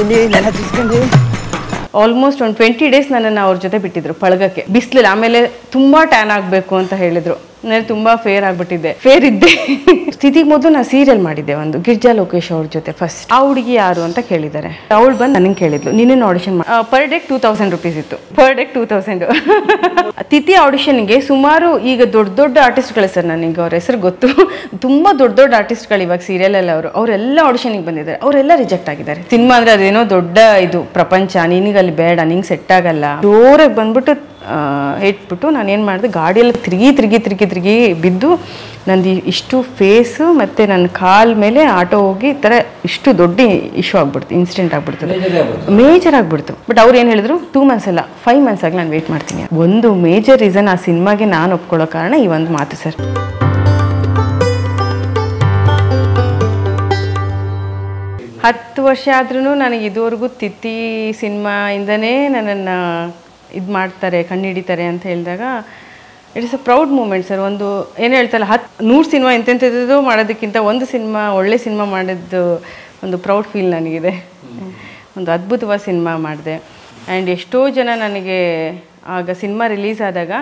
ಇಲ್ಲಿ ನೆಲ ತಿಸ್ಕೊಂಡು ಆಲ್ಮೋಸ್ಟ್ ಒಂದು 20 ಡೇಸ್ ನನ್ನನ್ನು ಅವ್ರ ಜೊತೆ ಬಿಟ್ಟಿದ್ರು ಪಳಗಕ್ಕೆ ಬಿಸಿಲಲ್ಲಿ. ಆಮೇಲೆ ತುಂಬಾ ಟ್ಯಾನ್ ಆಗಬೇಕು ಅಂತ ಹೇಳಿದ್ರು. ನಾನು ತುಂಬಾ ಫೇರ್ ಆಗ್ಬಿಟ್ಟಿದ್ದೆ, ಫೇರ್ ಇದ್ದೆ. ಸ್ಥಿತಿಗೆ ಮೊದಲು ನಾನು ಸೀರಿಯಲ್ ಮಾಡಿದ್ದೆ ಒಂದು ಗಿರ್ಜಾ ಲೋಕೇಶ್ ಅವ್ರ ಜೊತೆ. ಫಸ್ಟ್ ಆ ಹುಡುಗಿ ಯಾರು ಅಂತ ಕೇಳಿದ್ದಾರೆ. ಅವಳು ಬಂದು ನನಗೆ ಕೇಳಿದ್ಲು, ನಿನ್ನ ಆಡಿಷನ್ ಪರ್ ಡೇ 2000 ರೂಪೀಸ್ ಇತ್ತು. Per day 2000. ತಿಥಿ ಆಡಿಷನ್ಗೆ ಸುಮಾರು ಈಗ ದೊಡ್ಡ ದೊಡ್ಡ ಆರ್ಟಿಸ್ಟ್ಗಳು ಸರ್, ನನಗೆ ಅವ್ರ ಹೆಸರು ಗೊತ್ತು, ತುಂಬಾ ದೊಡ್ಡ ದೊಡ್ಡ ಆರ್ಟಿಸ್ಟ್ಗಳು ಇವಾಗ ಸೀರಿಯಲ್ ಅವರೆಲ್ಲ ಆಡಿಷನ್ಗೆ ಬಂದಿದ್ದಾರೆ. ಅವರೆಲ್ಲ ರಿಜೆಕ್ಟ್ ಆಗಿದ್ದಾರೆ. ಸಿನಿಮಾ ಅಂದ್ರೆ ಅದೇನೋ ದೊಡ್ಡ ಇದು ಪ್ರಪಂಚ, ನಿನಗಲ್ಲಿ ಬೇಡ, ನಿಂಗೆ ಸೆಟ್ ಆಗಲ್ಲ. ಜೋರಾಗಿ ಬಂದ್ಬಿಟ್ಟು ಇಟ್ಬಿಟ್ಟು ನಾನು ಏನು ಮಾಡಿದೆ, ಗಾಡಿಯಲ್ಲಿ ತಿರುಗಿ ಬಿದ್ದು ನಂದು ಇಷ್ಟು ಫೇಸು ಮತ್ತು ನನ್ನ ಕಾಲ್ ಮೇಲೆ ಆಟೋ ಹೋಗಿ ಈ ಥರ ಇಷ್ಟು ದೊಡ್ಡ ಇಶ್ಯೂ ಆಗ್ಬಿಡ್ತು, ಇನ್ಸಿಡೆಂಟ್ ಆಗ್ಬಿಡ್ತದೆ, ಮೇಜರ್ ಆಗ್ಬಿಡ್ತು. ಬಟ್ ಅವ್ರು ಏನು ಹೇಳಿದ್ರು, 2 months ಅಲ್ಲ 5 months ಆಗಿ ನಾನು ವೆಯ್ಟ್ ಮಾಡ್ತೀನಿ. ಒಂದು ಮೇಜರ್ ರೀಸನ್ ಆ ಸಿನಿಮಾಗೆ ನಾನು ಒಪ್ಕೊಳ್ಳೋ ಕಾರಣ ಈ ಒಂದು ಮಾತು ಸರ್. ಹತ್ತು ವರ್ಷ ಆದ್ರೂ ನನಗೆ ಇದುವರೆಗೂ ತಿಥಿ ಸಿನಿಮಾಯಿಂದನೇ ನನ್ನನ್ನು ಇದು ಮಾಡ್ತಾರೆ, ಕಣ್ಣಿಡಿತಾರೆ ಅಂತ ಹೇಳಿದಾಗ it's a proud moment sir. ಒಂದು ಏನು ಹೇಳ್ತಲ್ಲ, 100 ಸಿನಿಮಾ ಎಂತೆಂಥದ್ದು ಮಾಡೋದಕ್ಕಿಂತ ಒಂದು ಸಿನಿಮಾ, ಒಳ್ಳೆ ಸಿನಿಮಾ ಮಾಡಿದ್ದು ಒಂದು ಪ್ರೌಡ್ ಫೀಲ್ ನನಗಿದೆ. ಒಂದು ಅದ್ಭುತವಾದ ಸಿನಿಮಾ ಮಾಡಿದೆ. ಆ್ಯಂಡ್ ಎಷ್ಟೋ ಜನ ನನಗೆ ಆಗ ಸಿನಿಮಾ ರಿಲೀಸ್ ಆದಾಗ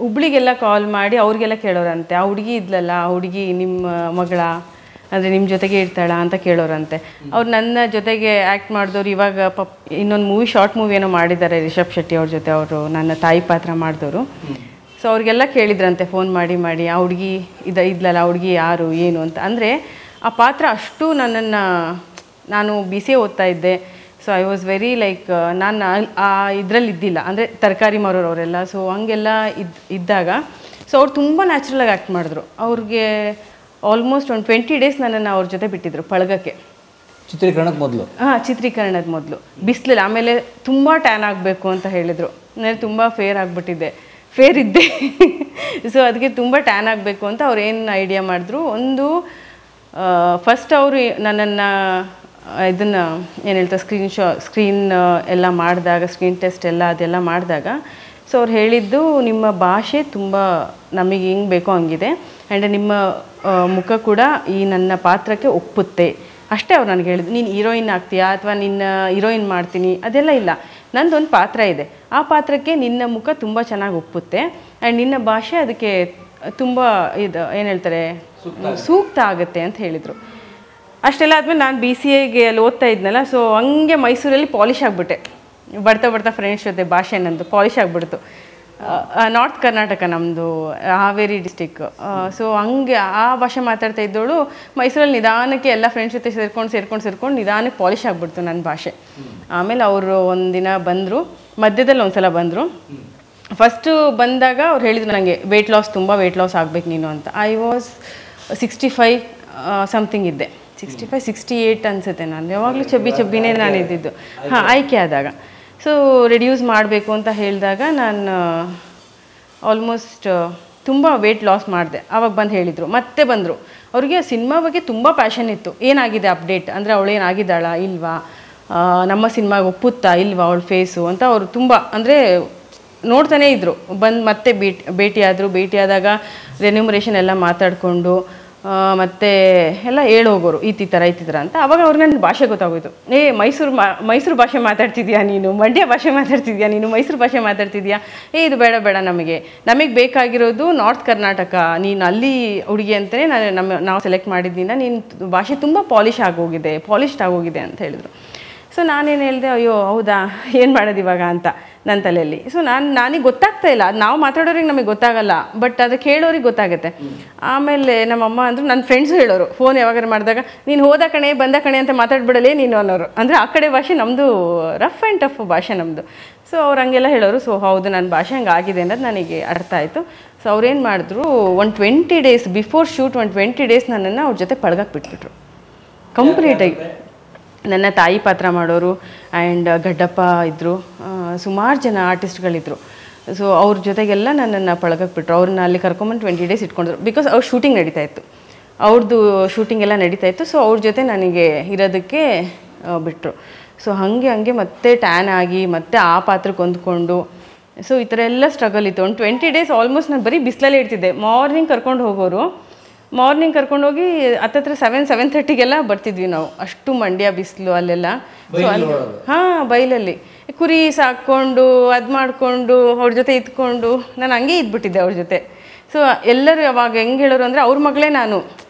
ಹುಬ್ಳಿಗೆಲ್ಲ ಕಾಲ್ ಮಾಡಿ ಅವ್ರಿಗೆಲ್ಲ ಕೇಳೋರಂತೆ, ಆ ಹುಡುಗಿ ಇದ್ಲಲ್ಲ, ಆ ಹುಡುಗಿ ನಿಮ್ಮ ಮಗಳ ಅಂದರೆ ನಿಮ್ಮ ಜೊತೆಗೆ ಇರ್ತಾಳ ಅಂತ ಕೇಳೋರಂತೆ. ಅವ್ರು ನನ್ನ ಜೊತೆಗೆ ಆ್ಯಕ್ಟ್ ಮಾಡಿದವ್ರು ಇವಾಗ ಇನ್ನೊಂದು ಮೂವಿ, ಶಾರ್ಟ್ ಮೂವಿ ಏನೋ ಮಾಡಿದ್ದಾರೆ ರಿಷಬ್ ಶೆಟ್ಟಿ ಅವ್ರ ಜೊತೆ, ಅವರು ನನ್ನ ತಾಯಿ ಪಾತ್ರ ಮಾಡಿದವರು. ಸೊ ಅವ್ರಿಗೆಲ್ಲ ಕೇಳಿದ್ರಂತೆ ಫೋನ್ ಮಾಡಿ, ಆ ಹುಡುಗಿ ಇದ್ಲಲ್ಲ, ಆ ಹುಡುಗಿ ಯಾರು ಏನು ಅಂತ. ಅಂದರೆ ಆ ಪಾತ್ರ ಅಷ್ಟು ನನ್ನನ್ನು, ನಾನು BCA ಓದ್ತಾ ಇದ್ದೆ. So I was very like, ನಾನು ಆ ಇದರಲ್ಲಿ ಇದ್ದಿಲ್ಲ, ಅಂದರೆ ತರಕಾರಿ ಮಾರೋರು ಅವರೆಲ್ಲ. ಸೊ ಹಂಗೆಲ್ಲ ಇದ್ದಾಗ ಸೊ ಅವ್ರು ತುಂಬ ನ್ಯಾಚುರಲಾಗಿ ಆ್ಯಕ್ಟ್ ಮಾಡಿದ್ರು. ಅವ್ರಿಗೆ ಆಲ್ಮೋಸ್ಟ್ ಒಂದು 20 ಡೇಸ್ ನನ್ನನ್ನು ಅವ್ರ ಜೊತೆ ಬಿಟ್ಟಿದ್ರು ಪಳಗಕ್ಕೆ, ಚಿತ್ರೀಕರಣದ ಮೊದಲು. ಚಿತ್ರೀಕರಣದ ಮೊದಲು ಬಿಸಿಲಲ್ಲಿ. ಆಮೇಲೆ ತುಂಬ ಟ್ಯಾನ್ ಆಗಬೇಕು ಅಂತ ಹೇಳಿದರು. ನಾನು ತುಂಬ ಫೇರ್ ಆಗಿಬಿಟ್ಟಿದ್ದೆ, ಫೇರ್ ಇದ್ದೆ. ಸೊ ಅದಕ್ಕೆ ತುಂಬ ಟ್ಯಾನ್ ಆಗಬೇಕು ಅಂತ ಅವ್ರು ಏನು ಐಡಿಯಾ ಮಾಡಿದ್ರು, ಒಂದು ಫಸ್ಟ್ ಅವರು ನನ್ನನ್ನು ಇದನ್ನು ಏನು ಹೇಳ್ತಾರೆ, ಸ್ಕ್ರೀನ್ ಎಲ್ಲ ಮಾಡಿದಾಗ, ಸ್ಕ್ರೀನ್ ಟೆಸ್ಟ್ ಎಲ್ಲ ಅದೆಲ್ಲ ಮಾಡಿದಾಗ ಸೊ ಅವ್ರು ಹೇಳಿದ್ದು, ನಿಮ್ಮ ಭಾಷೆ ತುಂಬ ನಮಗೆ ಹೆಂಗೆ ಬೇಕೋ ಹಂಗಿದೆ, ಆ್ಯಂಡ್ ನಿಮ್ಮ ಮುಖ ಕೂಡ ಈ ನನ್ನ ಪಾತ್ರಕ್ಕೆ ಒಪ್ಪುತ್ತೆ ಅಷ್ಟೇ. ಅವ್ರು ನನಗೆ ಹೇಳಿದ್ದು, ನೀನು ಹೀರೋಯಿನ್ ಆಗ್ತೀಯಾ ಅಥವಾ ನಿನ್ನ ಹೀರೋಯಿನ್ ಮಾಡ್ತೀನಿ ಅದೆಲ್ಲ ಇಲ್ಲ, ನಂದೊಂದು ಪಾತ್ರ ಇದೆ, ಆ ಪಾತ್ರಕ್ಕೆ ನಿನ್ನ ಮುಖ ತುಂಬ ಚೆನ್ನಾಗಿ ಒಪ್ಪುತ್ತೆ ಆ್ಯಂಡ್ ನಿನ್ನ ಭಾಷೆ ಅದಕ್ಕೆ ತುಂಬ ಇದು ಏನು ಹೇಳ್ತಾರೆ ಸೂಕ್ತ ಆಗುತ್ತೆ ಅಂತ ಹೇಳಿದರು. ಅಷ್ಟೆಲ್ಲ ಆದಮೇಲೆ ನಾನು BCAಗೆ ಅಲ್ಲಿ ಓದ್ತಾ ಇದ್ನಲ್ಲ, ಸೊ ಹಂಗೆ ಮೈಸೂರಲ್ಲಿ ಪಾಲಿಷ್ ಆಗಿಬಿಟ್ಟೆ. ಬರ್ತಾ ಫ್ರೆಂಡ್ಸ್ ಜೊತೆ ಭಾಷೆ ನಂದು ಪಾಲಿಷ್ ಆಗಿಬಿಡ್ತು. ನಾರ್ತ್ ಕರ್ನಾಟಕ ನಮ್ಮದು, ಹಾವೇರಿ ಡಿಸ್ಟಿಕ್. ಸೊ ಹಂಗೆ ಆ ಭಾಷೆ ಮಾತಾಡ್ತಾ ಇದ್ದವಳು ಮೈಸೂರಲ್ಲಿ ನಿಧಾನಕ್ಕೆ ಎಲ್ಲ ಫ್ರೆಂಡ್ಸ್ ಜೊತೆ ಸೇರ್ಕೊಂಡು ನಿಧಾನಕ್ಕೆ ಪಾಲಿಷ್ ಆಗಿಬಿಡ್ತು ನನ್ನ ಭಾಷೆ. ಆಮೇಲೆ ಅವರು ಒಂದಿನ ಬಂದರು, ಮಧ್ಯದಲ್ಲಿ ಒಂದು ಸಲ ಬಂದರು. ಫಸ್ಟು ಬಂದಾಗ ಅವ್ರು ಹೇಳಿದ್ರು ನನಗೆ, ತುಂಬ ವೆಯ್ಟ್ ಲಾಸ್ ಆಗಬೇಕು ನೀನು ಅಂತ. ಐ ವಾಸ್ 65 ಸಮಥಿಂಗ್ ಇದ್ದೆ, 65-68 ಅನಿಸುತ್ತೆ. ನಾನು ಯಾವಾಗಲೂ ಚಬ್ಬಿನೇ ನಾನು ಇದ್ದಿದ್ದು. ಆಯ್ಕೆ ಆದಾಗ ಸೊ ರೆಡ್ಯೂಸ್ ಮಾಡಬೇಕು ಅಂತ ಹೇಳಿದಾಗ ನಾನು ಆಲ್ಮೋಸ್ಟ್ ತುಂಬ ವೆಯ್ಟ್ ಲಾಸ್ ಮಾಡಿದೆ. ಆವಾಗ ಬಂದು ಹೇಳಿದರು, ಮತ್ತೆ ಬಂದರು. ಅವ್ರಿಗೆ ಸಿನಿಮಾ ಬಗ್ಗೆ ತುಂಬ ಪ್ಯಾಷನ್ ಇತ್ತು. ಏನಾಗಿದೆ ಅಪ್ಡೇಟ್ ಅಂದರೆ, ಅವಳು ಏನಾಗಿದ್ದಾಳ ಇಲ್ವಾ, ನಮ್ಮ ಸಿನಿಮಾಗೆ ಒಪ್ಪುತ್ತಾ ಇಲ್ವಾ ಅವಳ ಫೇಸು ಅಂತ ಅವರು ತುಂಬ ಅಂದರೆ ನೋಡ್ತಾನೇ ಇದ್ದರು. ಬಂದು ಮತ್ತೆ ಭೇಟಿಯಾದಾಗ ರೆನ್ಯೂಮರೇಷನ್ ಎಲ್ಲ ಮಾತಾಡಿಕೊಂಡು ಮತ್ತು ಎಲ್ಲ ಹೇಳೋಗೋರು, ಈ ಥರ ಅಂತ. ಆವಾಗ ಅವ್ರಿಗೆ ನನ್ನ ಭಾಷೆ ಗೊತ್ತಾಗೋಯ್ತು. ಮೈಸೂರು ಭಾಷೆ ಮಾತಾಡ್ತಿದ್ಯಾ ನೀನು, ಮಂಡ್ಯ ಭಾಷೆ ಮಾತಾಡ್ತಿದ್ಯಾ ನೀನು, ಮೈಸೂರು ಭಾಷೆ ಮಾತಾಡ್ತಿದ್ಯಾ, ಇದು ಬೇಡ ನಮಗೆ ಬೇಕಾಗಿರೋದು ನಾರ್ತ್ ಕರ್ನಾಟಕ, ನೀನು ಅಲ್ಲಿ ಹುಡುಗಿ ಅಂತಲೇ ನಾವು ಸೆಲೆಕ್ಟ್ ಮಾಡಿದ್ದಿಂದ ನೀನು ಭಾಷೆ ತುಂಬ ಪಾಲಿಷ್ಡ್ ಆಗೋಗಿದೆ ಅಂತ ಹೇಳಿದ್ರು. ಸೊ ನಾನೇನು ಹೇಳಿದೆ, ಅಯ್ಯೋ ಹೌದಾ, ಏನು ಮಾಡೋದು ಇವಾಗ ಅಂತ ನನ್ನ ತಲೆಯಲ್ಲಿ. ಸೊ ನನಗೆ ಗೊತ್ತಾಗ್ತಾ ಇಲ್ಲ, ಅದು ನಾವು ಮಾತಾಡೋರಿಗೆ ನಮಗೆ ಗೊತ್ತಾಗಲ್ಲ, ಬಟ್ ಅದು ಕೇಳೋರಿಗೆ ಗೊತ್ತಾಗುತ್ತೆ. ಆಮೇಲೆ ನಮ್ಮಮ್ಮ ಅಂದರು, ನನ್ನ ಫ್ರೆಂಡ್ಸು ಹೇಳೋರು, ಫೋನ್ ಯಾವಾಗಾರು ಮಾಡಿದಾಗ, ನೀನು ಹೋದ ಕಣೆ ಬಂದ ಕಣೆ ಅಂತ ಮಾತಾಡ್ಬಿಡಲೇ ನೀನು ಅನ್ನೋರು. ಅಂದರೆ ಆ ಕಡೆ ಭಾಷೆ ನಮ್ಮದು ರಫ್ ಆ್ಯಂಡ್ ಟಫ್ ಭಾಷೆ ನಮ್ಮದು. ಸೊ ಅವ್ರು ಹಂಗೆಲ್ಲ ಹೇಳೋರು. ಸೊ ಹೌದು, ನನ್ನ ಭಾಷೆ ಹಂಗೆ ಆಗಿದೆ ಅನ್ನೋದು ನನಗೆ ಅರ್ಥ ಆಯಿತು. ಸೊ ಅವ್ರೇನು ಮಾಡಿದ್ರು, ಒಂದು 20 ಡೇಸ್ ಬಿಫೋರ್ ಶೂಟ್, 20 ಡೇಸ್ ನನ್ನನ್ನು ಅವ್ರ ಜೊತೆ ಪಳಗಕ್ಕೆ ಬಿಟ್ಬಿಟ್ರು ಕಂಪ್ಲೀಟಾಗಿ. ನನ್ನ ತಾಯಿ ಪಾತ್ರ ಮಾಡೋರು ಆ್ಯಂಡ್ ಗಡ್ಡಪ್ಪ ಇದ್ದರು, ಸುಮಾರು ಜನ ಆರ್ಟಿಸ್ಟ್ಗಳಿದ್ರು. ಸೊ ಅವ್ರ ಜೊತೆಗೆಲ್ಲ ನನ್ನನ್ನು ಪಳಗಕ್ಕೆ ಬಿಟ್ಟರು. ಅವ್ರನ್ನ ಅಲ್ಲಿ ಕರ್ಕೊಂಬಂದು 20 ಡೇಸ್ ಇಟ್ಕೊಂಡ್ರು. ಬಿಕಾಸ್ ಅವ್ರ ಶೂಟಿಂಗ್ ನಡೀತಾಯಿತ್ತು, ಅವ್ರದ್ದು ಶೂಟಿಂಗ್ ಎಲ್ಲ ನಡೀತಾಯಿತ್ತು. ಸೊ ಅವ್ರ ಜೊತೆ ನನಗೆ ಇರೋದಕ್ಕೆ ಬಿಟ್ಟರು. ಸೊ ಹಾಗೆ ಮತ್ತೆ ಟ್ಯಾನ್ ಆಗಿ ಮತ್ತೆ ಆ ಪಾತ್ರಕ್ಕೆ ಹೊಂದ್ಕೊಂಡು, ಸೊ ಈ ಥರ ಎಲ್ಲ ಸ್ಟ್ರಗಲ್ ಇತ್ತು. ಒಂದು 20 ಡೇಸ್ ಆಲ್ಮೋಸ್ಟ್ ನಾನು ಬರೀ ಬಿಸಿಲಲ್ಲೇ ಇರ್ತಿದ್ದೆ. ಮಾರ್ನಿಂಗ್ ಕರ್ಕೊಂಡು ಹೋಗೋರು, ಮಾರ್ನಿಂಗ್ ಕರ್ಕೊಂಡೋಗಿ ಹತ್ತತ್ರ 7:30 ಬರ್ತಿದ್ವಿ ನಾವು. ಅಷ್ಟು ಮಂಡ್ಯ ಬಿಸಿಲು ಅಲ್ಲೆಲ್ಲ. ಸೊ ಹಾಂ, ಬೈಲಲ್ಲಿ ಕುರಿ ಸಾಕ್ಕೊಂಡು ಅದು ಮಾಡಿಕೊಂಡು ಅವ್ರ ಜೊತೆ ಇದ್ಕೊಂಡು ನಾನು ಹಂಗೆ ಇದ್ಬಿಟ್ಟಿದ್ದೆ ಅವ್ರ ಜೊತೆ. ಸೊ ಎಲ್ಲರೂ ಅವಾಗ ಹೆಂಗೆ ಹೇಳೋರು ಅಂದರೆ ಅವ್ರ ಮಗಳೇ ನಾನು,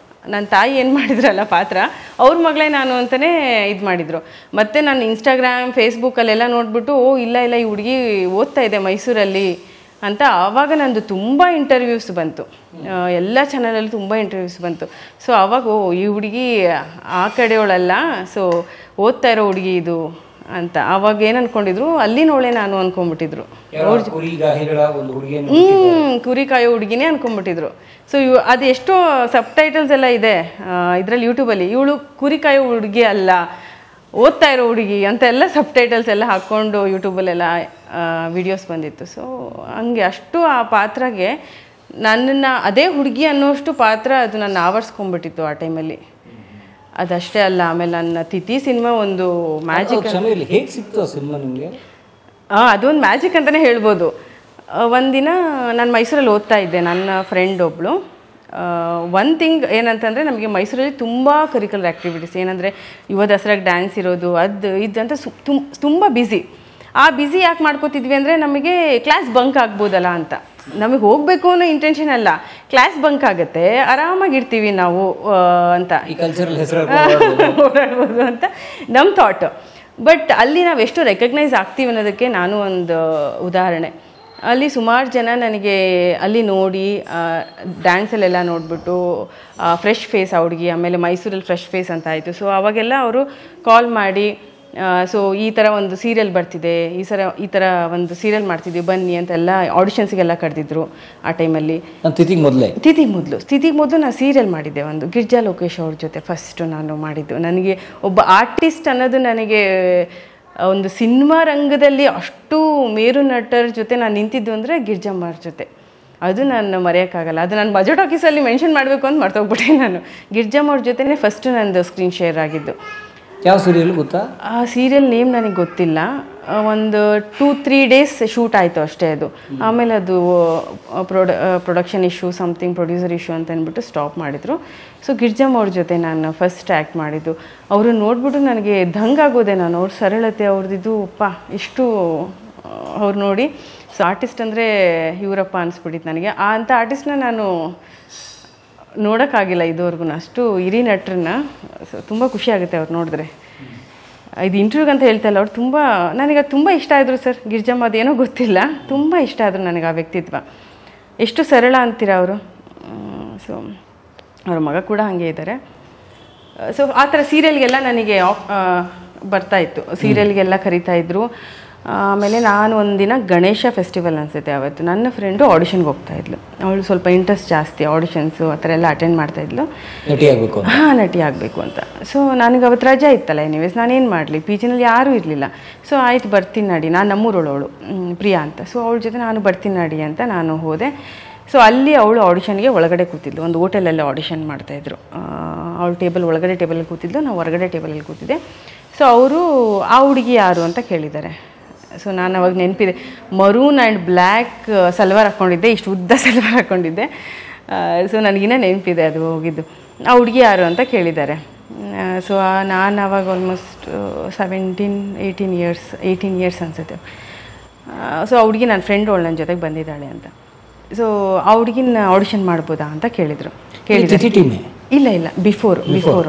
ನನ್ನ ತಾಯಿ ಏನು ಮಾಡಿದ್ರಲ್ಲ ಪಾತ್ರ, ಅವ್ರ ಮಗಳೇ ನಾನು ಅಂತಲೇ ಇದು ಮಾಡಿದರು. ಮತ್ತು ನಾನು ಇನ್ಸ್ಟಾಗ್ರಾಮ್ ಫೇಸ್ಬುಕ್ಕಲ್ಲೆಲ್ಲ ನೋಡಿಬಿಟ್ಟು ಇಲ್ಲ ಈ ಹುಡುಗಿ ಓದ್ತಾ ಇದೆ ಮೈಸೂರಲ್ಲಿ ಅಂತ. ಆವಾಗ ನಂದು ತುಂಬ ಇಂಟರ್ವ್ಯೂಸ್ ಬಂತು, ಎಲ್ಲ ಚಾನಲಲ್ಲಿ ತುಂಬ ಇಂಟರ್ವ್ಯೂಸ್ ಬಂತು. ಸೊ ಆವಾಗ ಈ ಹುಡುಗಿ ಆ ಕಡೆಯವಳಲ್ಲ, ಸೊ ಓದ್ತಾ ಇರೋ ಹುಡುಗಿ ಇದು ಅಂತ. ಆವಾಗ ಏನು ಅಂದ್ಕೊಂಡಿದ್ರು, ಅಲ್ಲಿನೋಳೆ ನಾನು ಅಂದ್ಕೊಂಡ್ಬಿಟ್ಟಿದ್ರು. ಕುರಿ ಕಾಯೋ ಹುಡುಗಿನೇ ಅಂದ್ಕೊಂಡ್ಬಿಟ್ಟಿದ್ರು. ಸೊ ಅದು ಎಷ್ಟೋ ಸಬ್ ಟೈಟಲ್ಸ್ ಎಲ್ಲ ಇದೆ ಇದರಲ್ಲಿ ಯೂಟ್ಯೂಬಲ್ಲಿ, ಇವಳು ಕುರಿ ಕಾಯೋ ಹುಡುಗಿ ಅಲ್ಲ, ಓದ್ತಾ ಇರೋ ಹುಡುಗಿ ಅಂತ ಎಲ್ಲ ಸಬ್ ಟೈಟಲ್ಸ್ ಎಲ್ಲ ಹಾಕ್ಕೊಂಡು ಯೂಟ್ಯೂಬಲ್ಲೆಲ್ಲ ವಿಡಿಯೋಸ್ ಬಂದಿತ್ತು. ಸೊ ಹಂಗೆ ಅಷ್ಟು ಆ ಪಾತ್ರಗೆ ನನ್ನನ್ನು ಅದೇ ಹುಡುಗಿ ಅನ್ನೋಷ್ಟು ಪಾತ್ರ ಅದು ನನ್ನ ಆವರಿಸ್ಕೊಂಡ್ಬಿಟ್ಟಿತ್ತು ಆ ಟೈಮಲ್ಲಿ. ಅದಷ್ಟೇ ಅಲ್ಲ, ಆಮೇಲೆ ನನ್ನ ತಿಥಿ ಸಿನಿಮಾ ಒಂದು ಮ್ಯಾಜಿಕ್. ಹೇಗೆ ಸಿಕ್ತು ಸಿನಿಮಾ ನಿಮಗೆ? ಅದೊಂದು ಮ್ಯಾಜಿಕ್ ಅಂತಲೇ ಹೇಳ್ಬೋದು. ಒಂದಿನ ನಾನು ಮೈಸೂರಲ್ಲಿ ಓದ್ತಾ ಇದ್ದೆ, ನನ್ನ ಫ್ರೆಂಡ್ ಒಬ್ಬಳು. ಒನ್ ಥಿಂಗ್ ಏನಂತಂದರೆ, ನಮಗೆ ಮೈಸೂರಲ್ಲಿ ತುಂಬ ಕರಿಕ್ಯುಲರ್ ಆ್ಯಕ್ಟಿವಿಟೀಸ್, ಏನಂದರೆ ಯುವ ದಸರಾಗೆ ಡ್ಯಾನ್ಸ್ ಇರೋದು, ಅದು ಇದಂತ ತುಂಬ ಬ್ಯುಸಿ. ಆ ಬ್ಯುಸಿ ಯಾಕೆ ಮಾಡ್ಕೋತಿದ್ವಿ ಅಂದರೆ, ನಮಗೆ ಕ್ಲಾಸ್ ಬಂಕ್ ಆಗ್ಬೋದಲ್ಲ ಅಂತ. ನಮಗೆ ಹೋಗಬೇಕು ಅನ್ನೋ ಇಂಟೆನ್ಷನ್ ಅಲ್ಲ, ಕ್ಲಾಸ್ ಬಂಕ್ ಆಗುತ್ತೆ, ಆರಾಮಾಗಿರ್ತೀವಿ ನಾವು ಅಂತ, ಓಡಾಡ್ಬೋದು ಅಂತ ನಮ್ಮ ಥಾಟ್. ಬಟ್ ಅಲ್ಲಿ ನಾವು ಎಷ್ಟು ರೆಕಗ್ನೈಸ್ ಆಗ್ತೀವಿ ಅನ್ನೋದಕ್ಕೆ ನಾನು ಒಂದು ಉದಾಹರಣೆ. ಅಲ್ಲಿ ಸುಮಾರು ಜನ ನನಗೆ ಅಲ್ಲಿ ನೋಡಿ ಡ್ಯಾನ್ಸಲ್ಲೆಲ್ಲ ನೋಡಿಬಿಟ್ಟು ಫ್ರೆಶ್ ಫೇಸ್ ಆ ಹುಡುಗಿ, ಆಮೇಲೆ ಮೈಸೂರಲ್ಲಿ ಫ್ರೆಶ್ ಫೇಸ್ ಅಂತ ಆಯಿತು. ಸೊ ಅವಾಗೆಲ್ಲ ಅವರು ಕಾಲ್ ಮಾಡಿ, ಸೊ ಈ ಥರ ಒಂದು ಸೀರಿಯಲ್ ಬರ್ತಿದೆ, ಈ ಥರ ಒಂದು ಸೀರಿಯಲ್ ಮಾಡ್ತಿದ್ವಿ ಬನ್ನಿ ಅಂತೆಲ್ಲ ಆಡಿಷನ್ಸ್ಗೆಲ್ಲ ಕರೆದಿದ್ರು ಆ ಟೈಮಲ್ಲಿ. ತಿಥಿಗೆ ಮೊದಲು ನಾನು ಸೀರಿಯಲ್ ಮಾಡಿದ್ದೆ ಒಂದು, ಗಿರ್ಜಾ ಲೋಕೇಶ್ ಅವ್ರ ಜೊತೆ ಫಸ್ಟು ನಾನು ಮಾಡಿದ್ದು. ನನಗೆ ಒಬ್ಬ ಆರ್ಟಿಸ್ಟ್ ಅನ್ನೋದು, ನನಗೆ ಒಂದು ಸಿನಿಮಾ ರಂಗದಲ್ಲಿ ಅಷ್ಟು ಮೇರು ನಟರ ಜೊತೆ ನಾನು ನಿಂತಿದ್ದು ಅಂದರೆ ಗಿರ್ಜಮ್ಮವ್ರ ಜೊತೆ. ಅದು ನಾನು ಮರೆಯೋಕ್ಕಾಗಲ್ಲ. ಅದು ನಾನು ಬಜೆಟ್ ಆಫೀಸಲ್ಲಿ ಮೆನ್ಷನ್ ಮಾಡಬೇಕು ಅಂತ ಮರ್ತೋಗ್ಬಿಟ್ಟೆ ನಾನು. ಗಿರ್ಜಮ್ಮವ್ರ ಜೊತೆನೇ ಫಸ್ಟು ನಂದು ಸ್ಕ್ರೀನ್ ಶೇರ್ ಆಗಿದ್ದು. ಯಾವ ಸೀರಿಯಲ್ ಗೊತ್ತಾ? ಆ ಸೀರಿಯಲ್ ನೇಮ್ ನನಗೆ ಗೊತ್ತಿಲ್ಲ. ಒಂದು 2-3 ಡೇಸ್ ಶೂಟ್ ಆಯಿತು ಅಷ್ಟೇ ಅದು. ಆಮೇಲೆ ಅದು production issue, something producer issue ಅಂತ ಅಂದ್ಬಿಟ್ಟು ಸ್ಟಾಪ್ ಮಾಡಿದರು. ಸೊ ಗಿರ್ಜಮ್ಮ ಅವ್ರ ಜೊತೆ ನಾನು ಫಸ್ಟ್ ಆ್ಯಕ್ಟ್ ಮಾಡಿದ್ದು. ಅವರು ನೋಡಿಬಿಟ್ಟು ನನಗೆ ದಂಗಾಗೋದೆ ನಾನು, ಅವ್ರ ಸರಳತೆ, ಅವ್ರದ್ದು ಇಷ್ಟು ಅವ್ರು ನೋಡಿ. ಸೊ ಆರ್ಟಿಸ್ಟ್ ಅಂದರೆ ಇವರಪ್ಪ ಅನಿಸ್ಬಿಟ್ಟಿತ್ತು ನನಗೆ. ಅಂಥ ಆರ್ಟಿಸ್ಟ್ನ ನಾನು ನೋಡೋಕ್ಕಾಗಿಲ್ಲ ಇದುವರೆಗೂ, ಅಷ್ಟು ಹಿರಿ ನಟರನ್ನ. ಸೊ ತುಂಬ ಖುಷಿ ಆಗುತ್ತೆ ಅವ್ರು ನೋಡಿದ್ರೆ. ಇದು ಇಂಟರ್ವ್ಯೂಗೆ ಅಂತ ಹೇಳ್ತಾ ಇಲ್ಲ, ಅವ್ರು ತುಂಬ ನನಗೆ ತುಂಬ ಇಷ್ಟ ಆದರು ಸರ್. ಗಿರ್ಜಮ್ಮ ಅದೇನೋ ಗೊತ್ತಿಲ್ಲ, ತುಂಬ ಇಷ್ಟ ಆದರು ನನಗೆ ಆ ವ್ಯಕ್ತಿತ್ವ. ಎಷ್ಟು ಸರಳ ಅಂತೀರ ಅವರು. ಸೊ ಅವ್ರ ಮಗ ಕೂಡ ಹಾಗೆ ಇದ್ದಾರೆ. ಸೊ ಆ ಥರ ಸೀರಿಯಲ್ಗೆಲ್ಲ ನನಗೆ ಬರ್ತಾಯಿತ್ತು, ಸೀರಿಯಲ್ಗೆಲ್ಲ ಕರಿತಾಯಿದ್ರು. ಆಮೇಲೆ ನಾನು ಒಂದಿನ ಗಣೇಶ ಫೆಸ್ಟಿವಲ್ ಅನಿಸುತ್ತೆ ಅವತ್ತು, ನನ್ನ ಫ್ರೆಂಡು ಆಡಿಷನ್ಗೆ ಹೋಗ್ತಾಯಿದ್ಲು. ಅವಳು ಸ್ವಲ್ಪ ಇಂಟ್ರೆಸ್ಟ್ ಜಾಸ್ತಿ, ಆಡಿಷನ್ಸು ಆ ಥರ ಎಲ್ಲ ಅಟೆಂಡ್ ಮಾಡ್ತಾಯಿದ್ಲು, ನಟಿ ಆಗಬೇಕು ಅಂತ. ಸೊ ನನಗೆ ಅವತ್ತು ರಜಾ ಇತ್ತಲ್ಲ, ಎನಿವೇಸ್ ನಾನೇನು ಮಾಡಲಿ, ಪಿ ಜಿನಲ್ಲಿ ಯಾರೂ ಇರಲಿಲ್ಲ. ಸೊ ಆಯ್ತು ಬರ್ತೀನಿ ನಡಿ, ನಾನು ನಮ್ಮೂರವಳು ಪ್ರಿಯಾ ಅಂತ. ಸೊ ಅವಳ ಜೊತೆ ನಾನು ಬರ್ತೀನಿ ನಡಿ ಅಂತ ನಾನು ಹೋದೆ. ಸೊ ಅಲ್ಲಿ ಅವಳು ಆಡಿಷನ್ಗೆ ಒಳಗಡೆ ಕೂತಿದ್ಲು, ಒಂದು ಹೋಟೆಲಲ್ಲಿ ಆಡಿಷನ್ ಮಾಡ್ತಾಯಿದ್ರು. ಅವಳು ಒಳಗಡೆ ಟೇಬಲಲ್ಲಿ ಕೂತಿದ್ಲು, ನಾವು ಹೊರಗಡೆ ಟೇಬಲಲ್ಲಿ ಕೂತಿದ್ದೆ. ಸೊ ಅವರು ಆ ಹುಡುಗಿ ಯಾರು ಅಂತ ಕೇಳಿದ್ದಾರೆ. ಸೊ ನಾನು ಅವಾಗ ನೆನಪಿದೆ, ಮರೂನ್ ಆ್ಯಂಡ್ ಬ್ಲ್ಯಾಕ್ ಸಲ್ವಾರ್ ಹಾಕ್ಕೊಂಡಿದ್ದೆ, ಇಷ್ಟು ಉದ್ದ ಸಲ್ವಾರ್ ಹಾಕ್ಕೊಂಡಿದ್ದೆ. ಸೊ ನನಗಿನ್ನ ನೆನಪಿದೆ ಅದು ಹೋಗಿದ್ದು. ಆ ಹುಡುಗಿ ಯಾರು ಅಂತ ಕೇಳಿದ್ದಾರೆ. ಸೊ ನಾನು ಅವಾಗ ಆಲ್ಮೋಸ್ಟ್ 18 ಇಯರ್ಸ್ ಅನಿಸುತ್ತೆ. ಸೊ ಆ ಹುಡುಗಿ ನನ್ನ ಫ್ರೆಂಡ್ ಅವಳು ನನ್ನ ಜೊತೆಗೆ ಬಂದಿದ್ದಾಳೆ ಅಂತ. ಸೊ ಆ ಹುಡುಗಿನ ಆಡಿಷನ್ ಮಾಡ್ಬೋದಾ ಅಂತ ಕೇಳಿದರು. ಇಲ್ಲ ಬಿಫೋರ್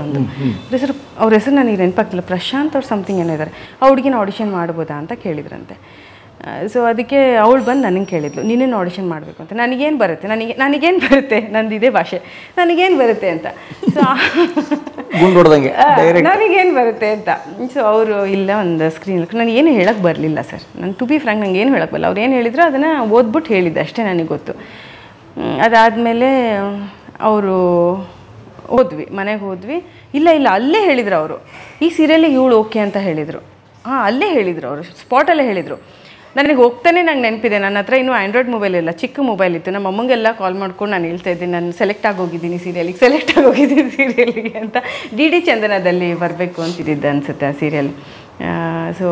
ಒಂದು ಹೆಸರು, ಅವ್ರ ಹೆಸರು ನನಗೆ ನೆನಪಾಗ್ತಿಲ್ಲ, ಪ್ರಶಾಂತ್ ಅವ್ರು ಸಮಥಿಂಗ್ ಏನೋ ಇದ್ದಾರೆ. ಆ ಹುಡುಗಿನ ಆಡಿಷನ್ ಮಾಡ್ಬೋದಾ ಅಂತ ಕೇಳಿದ್ರಂತೆ. ಸೊ ಅದಕ್ಕೆ ಅವಳು ಬಂದು ನನಗೆ ಕೇಳಿದ್ಲು, ನೀನೇನು ಆಡಿಷನ್ ಮಾಡಬೇಕು ಅಂತ. ನನಗೇನು ಬರುತ್ತೆ ನಂದು ಇದೇ ಭಾಷೆ, ನನಗೇನು ಬರುತ್ತೆ ಅಂತ. ಸೊ ನನಗೇನು ಬರುತ್ತೆ ಅಂತ. ಸೊ ಅವರು ಇಲ್ಲ ಒಂದು ಸ್ಕ್ರೀನ್, ನನಗೇನು ಹೇಳೋಕ್ಕೆ ಬರಲಿಲ್ಲ ಸರ್. ನಾನು ಟು ಬಿ ಫ್ರ್ಯಾಂಕ್ ನನಗೇನು ಹೇಳೋಕ್ಕೆ ಬರಲ್ಲ. ಅವ್ರು ಏನು ಹೇಳಿದ್ರು ಅದನ್ನು ಓದ್ಬಿಟ್ಟು ಹೇಳಿದ್ದೆ ಅಷ್ಟೇ ನನಗೆ ಗೊತ್ತು. ಅದಾದಮೇಲೆ ಅವರು ಮನೆಗೆ ಹೋದ್ವಿ. ಇಲ್ಲ ಅಲ್ಲೇ ಹೇಳಿದ್ರು ಅವರು, ಈ ಸೀರಿಯಲಿಗೆ ಇವಳು ಓಕೆ ಅಂತ ಹೇಳಿದರು. ಅಲ್ಲೇ ಹೇಳಿದರು ಅವರು, ಸ್ಪಾಟಲ್ಲೇ ಹೇಳಿದರು. ನನಗೆ ಹೋಗ್ತಾನೆ ನಂಗೆ ನೆನಪಿದೆ, ನನ್ನ ಹತ್ರ ಇನ್ನೂ ಆ್ಯಂಡ್ರಾಯ್ಡ್ ಮೊಬೈಲ್ ಇಲ್ಲ, ಚಿಕ್ಕ ಮೊಬೈಲ್ ಇತ್ತು. ನಮ್ಮ ಅಮ್ಮಂಗೆಲ್ಲ ಕಾಲ್ ಮಾಡ್ಕೊಂಡು ನಾನು ಹೇಳ್ತಾ ಇದ್ದೀನಿ, ನಾನು ಸೆಲೆಕ್ಟ್ ಆಗೋಗಿದ್ದೀನಿ ಸೀರಿಯಲಿಗೆ ಅಂತ. ಡಿ ಚಂದನದಲ್ಲಿ ಬರಬೇಕು ಅಂತಿದ್ದೆ ಅನಿಸುತ್ತೆ ಆ ಸೀರಿಯಲ್. ಸೊ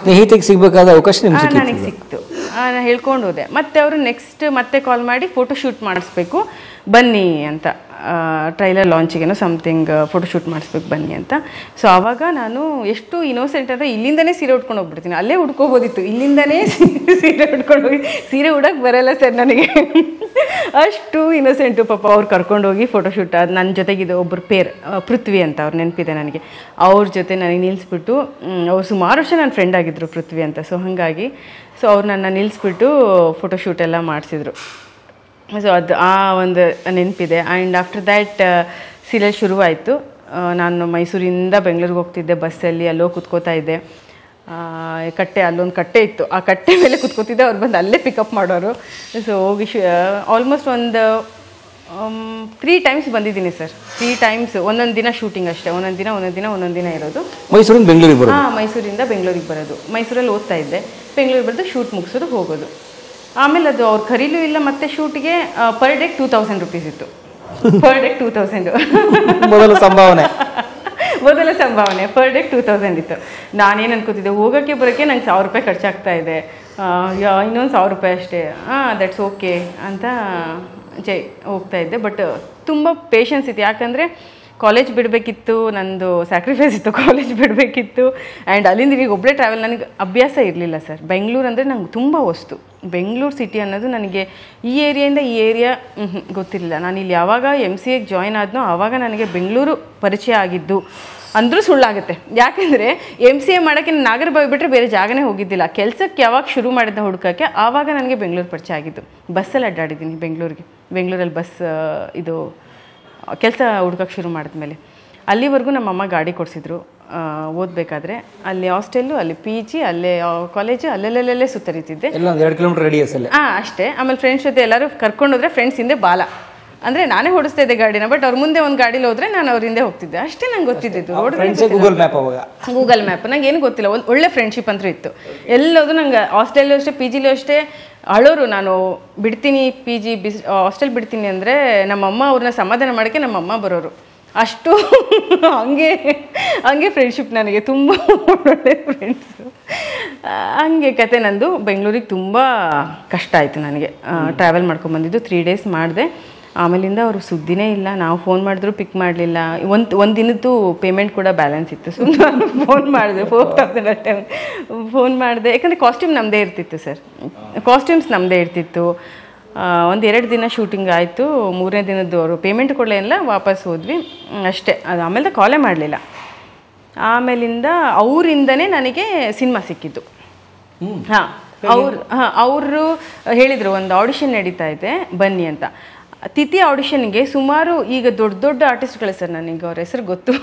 ಸ್ನೇಹಿತಿಗೆ ಸಿಗಬೇಕಾದ ಅವಕಾಶ ನನಗೆ ಸಿಕ್ತು. ನಾನು ಹೇಳ್ಕೊಂಡು ಹೋದೆ. ಮತ್ತು ಅವರು ನೆಕ್ಸ್ಟ್ ಮತ್ತೆ ಕಾಲ್ ಮಾಡಿ ಫೋಟೋ ಶೂಟ್ ಮಾಡಿಸ್ಬೇಕು ಬನ್ನಿ ಅಂತ. ಟ್ರೈಲರ್ ಲಾಂಚಿಗೇನೋ ಸಮಥಿಂಗ್ ಫೋಟೋಶೂಟ್ ಮಾಡಿಸ್ಬೇಕು ಬನ್ನಿ ಅಂತ. ಸೊ ಆವಾಗ ನಾನು ಎಷ್ಟು ಇನ್ನೋಸೆಂಟ್ ಅಂದರೆ ಇಲ್ಲಿಂದನೇ ಸೀರೆ ಉಟ್ಕೊಂಡು ಹೋಗ್ಬಿಡ್ತೀನಿ, ಅಲ್ಲೇ ಉಟ್ಕೋಬೋದಿತ್ತು, ಇಲ್ಲಿಂದನೇ ಸೀರೆ ಉಟ್ಕೊಂಡು ಹೋಗಿ, ಸೀರೆ ಉಡೋಕ್ಕೆ ಬರೋಲ್ಲ ಸರ್ ನನಗೆ, ಅಷ್ಟು ಇನ್ನೋಸೆಂಟು. ಪಾಪ ಅವ್ರು ಕರ್ಕೊಂಡೋಗಿ ಫೋಟೋಶೂಟ್ ಅದು ನನ್ನ ಜೊತೆಗಿದೆ ಒಬ್ಬರು ಪೇರ್, ಪೃಥ್ವಿ ಅಂತ ಅವ್ರು ನೆನಪಿದೆ ನನಗೆ, ಅವ್ರ ಜೊತೆ ನನಗೆ ನಿಲ್ಲಿಸ್ಬಿಟ್ಟು, ಅವ್ರು ಸುಮಾರು ವರ್ಷ ನನ್ನ ಫ್ರೆಂಡ್ ಆಗಿದ್ದರು ಪೃಥ್ವಿ ಅಂತ. ಸೊ ಹಾಗಾಗಿ ಅವ್ರು ನನ್ನ ನಿಲ್ಲಿಸ್ಬಿಟ್ಟು ಫೋಟೋಶೂಟ್ ಎಲ್ಲ ಮಾಡಿಸಿದ್ರು. ಸೊ ಅದು ಆ ಒಂದು ನೆನಪಿದೆ. ಆ್ಯಂಡ್ ಆಫ್ಟರ್ ದ್ಯಾಟ್ ಸೀರಿಯಲ್ ಶುರುವಾಯಿತು. ನಾನು ಮೈಸೂರಿಂದ ಬೆಂಗಳೂರಿಗೆ ಹೋಗ್ತಿದ್ದೆ ಬಸ್ಸಲ್ಲಿ, ಅಲ್ಲೋ ಕೂತ್ಕೋತಾ ಇದ್ದೆ. ಕಟ್ಟೆ, ಅಲ್ಲೊಂದು ಕಟ್ಟೆ ಇತ್ತು, ಆ ಕಟ್ಟೆ ಮೇಲೆ ಕೂತ್ಕೋತಿದ್ದೆ, ಅವ್ರು ಬಂದು ಅಲ್ಲೇ ಪಿಕಪ್ ಮಾಡೋರು. ಸೊ ಹೋಗಿ ಆಲ್ಮೋಸ್ಟ್ ಒಂದು 3 ಟೈಮ್ಸ್ ಬಂದಿದ್ದೀನಿ ಸರ್. 3 ಟೈಮ್ಸ್, ಒಂದೊಂದು ದಿನ ಶೂಟಿಂಗ್ ಅಷ್ಟೇ, ಒಂದೊಂದು ದಿನ ಇರೋದು. ಮೈಸೂರಿಂದ ಬೆಂಗಳೂರಿಗೆ ಬರೋದು? ಹಾಂ, ಮೈಸೂರಿಂದ ಬೆಂಗಳೂರಿಗೆ ಬರೋದು. ಮೈಸೂರಲ್ಲಿ ಓದ್ತಾ ಇದ್ದೆ, ಬೆಂಗಳೂರಿಗೆ ಬರೋದು, ಶೂಟ್ ಮುಗಿಸೋದು, ಹೋಗೋದು. ಆಮೇಲೆ ಅದು ಅವ್ರು ಕರೀಲೂ ಇಲ್ಲ, ಮತ್ತು ಶೂಟಿಗೆ ಪರ್ ಡೇ 2000 ರುಪೀಸ್ ಇತ್ತು. ಪರ್ ಡೇ 2000 ಮೊದಲ ಸಂಭಾವನೆ ಪರ್ ಡೇ 2000 ಇತ್ತು. ನಾನೇನು ಅನ್ಕೋತಿದ್ದೆ, ಹೋಗೋಕ್ಕೆ ಬರೋಕ್ಕೆ ನಂಗೆ 1000 ರೂಪಾಯಿ ಖರ್ಚಾಗ್ತಾ ಇದೆ, ಇನ್ನೊಂದು 1000 ರೂಪಾಯಿ ಅಷ್ಟೇ, ದಟ್ಸ್ ಓಕೆ ಅಂತ ಹೋಗ್ತಾ ಇದ್ದೆ. ಬಟ್ ತುಂಬ ಪೇಷನ್ಸ್ ಇತ್ತು, ಯಾಕಂದರೆ ಕಾಲೇಜ್ ಬಿಡಬೇಕಿತ್ತು, ನಂದು ಸ್ಯಾಕ್ರಿಫೈಸ್ ಇತ್ತು, ಕಾಲೇಜ್ ಬಿಡಬೇಕಿತ್ತು. ಆ್ಯಂಡ್ ಅಲ್ಲಿಂದ ಈಗ ಒಬ್ಬಳೇ ಟ್ರಾವೆಲ್ ನನಗೆ ಅಭ್ಯಾಸ ಇರಲಿಲ್ಲ ಸರ್. ಬೆಂಗಳೂರು ಅಂದರೆ ನಂಗೆ ತುಂಬ ವಸ್ತು, ಬೆಂಗಳೂರು ಸಿಟಿ ಅನ್ನೋದು ನನಗೆ ಈ ಏರಿಯಾಯಿಂದ ಈ ಏರಿಯಾ ಗೊತ್ತಿರಲಿಲ್ಲ. ನಾನು ಇಲ್ಲಿ ಯಾವಾಗ MCAಗೆ ಜಾಯ್ನ್ ಆದ್ನೋ ಆವಾಗ ನನಗೆ ಬೆಂಗಳೂರು ಪರಿಚಯ ಆಗಿದ್ದು ಅಂದರೂ ಸುಳ್ಳಾಗುತ್ತೆ. ಯಾಕೆಂದರೆ MCA ಮಾಡೋಕ್ಕೆ ನಾಗರಬಾವಿ ಬಿಟ್ಟರೆ ಬೇರೆ ಜಾಗನೇ ಹೋಗಿದ್ದಿಲ್ಲ. ಕೆಲಸಕ್ಕೆ ಯಾವಾಗ ಶುರು ಮಾಡಿದ್ನ ಹುಡುಕೋಕ್ಕೆ, ಆವಾಗ ನನಗೆ ಬೆಂಗಳೂರು ಪರಿಚಯ ಆಗಿದ್ದು. ಬಸ್ಸಲ್ಲಿ ಅಡ್ಡಾಡಿದ್ದೀನಿ ಬೆಂಗಳೂರಲ್ಲಿ ಬಸ್ ಇದು ಕೆಲಸ ಹುಡ್ಕೋಕ್ಕೆ ಶುರು ಮಾಡಿದ್ಮೇಲೆ. ಅಲ್ಲಿವರೆಗೂ ನಮ್ಮಮ್ಮ ಗಾಡಿ ಕೊಡಿಸಿದ್ರು ಓದಬೇಕಾದ್ರೆ. ಅಲ್ಲಿ ಹಾಸ್ಟೆಲ್ಲು, ಅಲ್ಲಿ PG, ಅಲ್ಲೇ ಕಾಲೇಜು, ಅಲ್ಲೆಲ್ಲೇ ಸುತ್ತರಿತಿದ್ದೆ. 2 ಕಿಲೋಮೀಟರ್ ರೇಡಿಯಸ್ಸಲ್ಲಿ. ಅಷ್ಟೇ. ಆಮೇಲೆ ಫ್ರೆಂಡ್ಸ್ ಜೊತೆ ಎಲ್ಲರೂ ಕರ್ಕೊಂಡೋದ್ರೆ ಫ್ರೆಂಡ್ಸ್ ಹಿಂದೆ ಬಾಲ, ಅಂದರೆ ನಾನೇ ಓಡಿಸ್ತಾ ಇದ್ದೆ ಗಾಡಿನ, ಬಟ್ ಅವ್ರ ಮುಂದೆ ಒಂದು ಗಾಡೀಲಿ ಹೋದರೆ ನಾನು ಅವ್ರ ಹಿಂದೆ ಹೋಗ್ತಿದ್ದೆ. ಅಷ್ಟೇ ನಂಗೆ ಗೊತ್ತಿದ್ದು. ಗೂಗಲ್ ಮ್ಯಾಪ್ ನಂಗೆ ಏನು ಗೊತ್ತಿಲ್ಲ. ಒಂದು ಒಳ್ಳೆ ಫ್ರೆಂಡ್ಶಿಪ್ ಅಂತೂ ಇತ್ತು. ಎಲ್ಲೋದು ನಂಗೆ ಹಾಸ್ಟೆಲ್ಲೂ ಅಷ್ಟೇ, PGಲೂ ಅಷ್ಟೇ. ಅಳೋರು, ನಾನು ಬಿಡ್ತೀನಿ PG ಹಾಸ್ಟೆಲ್ ಬಿಡ್ತೀನಿ ಅಂದರೆ ನಮ್ಮಮ್ಮ ಅವ್ರನ್ನ ಸಮಾಧಾನ ಮಾಡೋಕ್ಕೆ ನಮ್ಮಮ್ಮ ಬರೋರು. ಅಷ್ಟು ಹಂಗೆ ಫ್ರೆಂಡ್ಶಿಪ್ ನನಗೆ, ತುಂಬ ಒಳ್ಳೆ ಫ್ರೆಂಡ್ಸು. ಹಂಗೆ ಕತೆ ನಂದು. ಬೆಂಗಳೂರಿಗೆ ತುಂಬ ಕಷ್ಟ ಆಯಿತು ನನಗೆ. ಟ್ರಾವೆಲ್ ಮಾಡ್ಕೊಂಬಂದಿದ್ದು 3 ಡೇಸ್ ಮಾಡಿದೆ. ಆಮೇಲಿಂದ ಅವರು ಸುದ್ದಿನೇ ಇಲ್ಲ. ನಾವು ಫೋನ್ ಮಾಡಿದ್ರು ಪಿಕ್ ಮಾಡಲಿಲ್ಲ. ಒಂದು ದಿನದ್ದು ಪೇಮೆಂಟ್ ಕೂಡ ಬ್ಯಾಲೆನ್ಸ್ ಇತ್ತು. ಸೊ ನಾನು ಫೋನ್ ಮಾಡಿದೆ, 4000 ಅಷ್ಟೇ ಫೋನ್ ಮಾಡಿದೆ. ಯಾಕಂದರೆ ಕಾಸ್ಟ್ಯೂಮ್ ನಮ್ಮದೇ ಇರ್ತಿತ್ತು ಸರ್, ಕಾಸ್ಟ್ಯೂಮ್ಸ್ ನಮ್ಮದೇ ಇರ್ತಿತ್ತು. 1-2 ದಿನ ಶೂಟಿಂಗ್ ಆಯಿತು. 3ನೇ ದಿನದ್ದು ಅವರು ಪೇಮೆಂಟ್ ಕೊಡಲೇ ಇಲ್ಲ, ವಾಪಸ್ ಹೋದ್ವಿ ಅಷ್ಟೇ. ಅದು ಆಮೇಲೆ ಕಾಲೇ ಮಾಡಲಿಲ್ಲ. ಆಮೇಲಿಂದ ಅವರಿಂದನೇ ನನಗೆ ಸಿನಿಮಾ ಸಿಕ್ಕಿದ್ದು. ಅವರು ಹೇಳಿದರು ಒಂದು ಆಡಿಷನ್ ನಡೀತಾ ಇದೆ ಬನ್ನಿ ಅಂತ. ತಿಥಿ ಆಡಿಷನ್ಗೆ ಸುಮಾರು ಈಗ ದೊಡ್ಡ ಆರ್ಟಿಸ್ಟ್ಗಳೇ ಸರ್, ನನಗೆ ಅವ್ರ ಹೆಸರು ಗೊತ್ತು,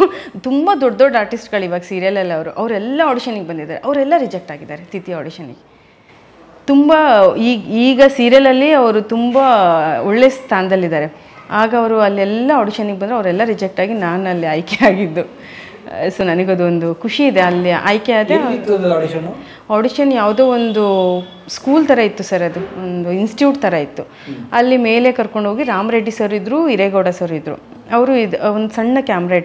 ತುಂಬ ದೊಡ್ಡ ಆರ್ಟಿಸ್ಟ್ಗಳು ಇವಾಗ ಸೀರಿಯಲಲ್ಲಿ ಅವರೆಲ್ಲ ಆಡಿಷನಿಗೆ ಬಂದಿದ್ದಾರೆ. ಅವರೆಲ್ಲ ರಿಜೆಕ್ಟ್ ಆಗಿದ್ದಾರೆ ತಿಥಿ ಆಡಿಷನಿಗೆ. ತುಂಬ ಈಗ ಸೀರಿಯಲಲ್ಲಿ ಅವರು ತುಂಬ ಒಳ್ಳೆ ಸ್ಥಾನದಲ್ಲಿದ್ದಾರೆ. ಆಗ ಅವರು ಅಲ್ಲೆಲ್ಲ ಆಡಿಷನಿಗೆ ಬಂದರೆ ಅವರೆಲ್ಲ ರಿಜೆಕ್ಟ್ ಆಗಿ ನಾನು ಅಲ್ಲಿ ಆಯ್ಕೆ ಆಗಿದ್ದು. ಸೊ ನನಗದೊಂದು ಖುಷಿ ಇದೆ. ಅಲ್ಲಿ ಆಯ್ಕೆ ಆದ ಆಡಿಷನ್ ಯಾವುದೋ ಒಂದು ಸ್ಕೂಲ್ ಥರ ಇತ್ತು ಸರ್, ಅದು ಒಂದು ಇನ್ಸ್ಟಿಟ್ಯೂಟ್ ಥರ ಇತ್ತು. ಅಲ್ಲಿ ಮೇಲೆ ಕರ್ಕೊಂಡೋಗಿ ರಾಮರೆಡ್ಡಿ ಸರ್ ಇದ್ದರು, ಹಿರೇಗೌಡ ಸರ್ ಇದ್ದರು. ಅವರು ಒಂದು ಸಣ್ಣ ಕ್ಯಾಮ್ರಾ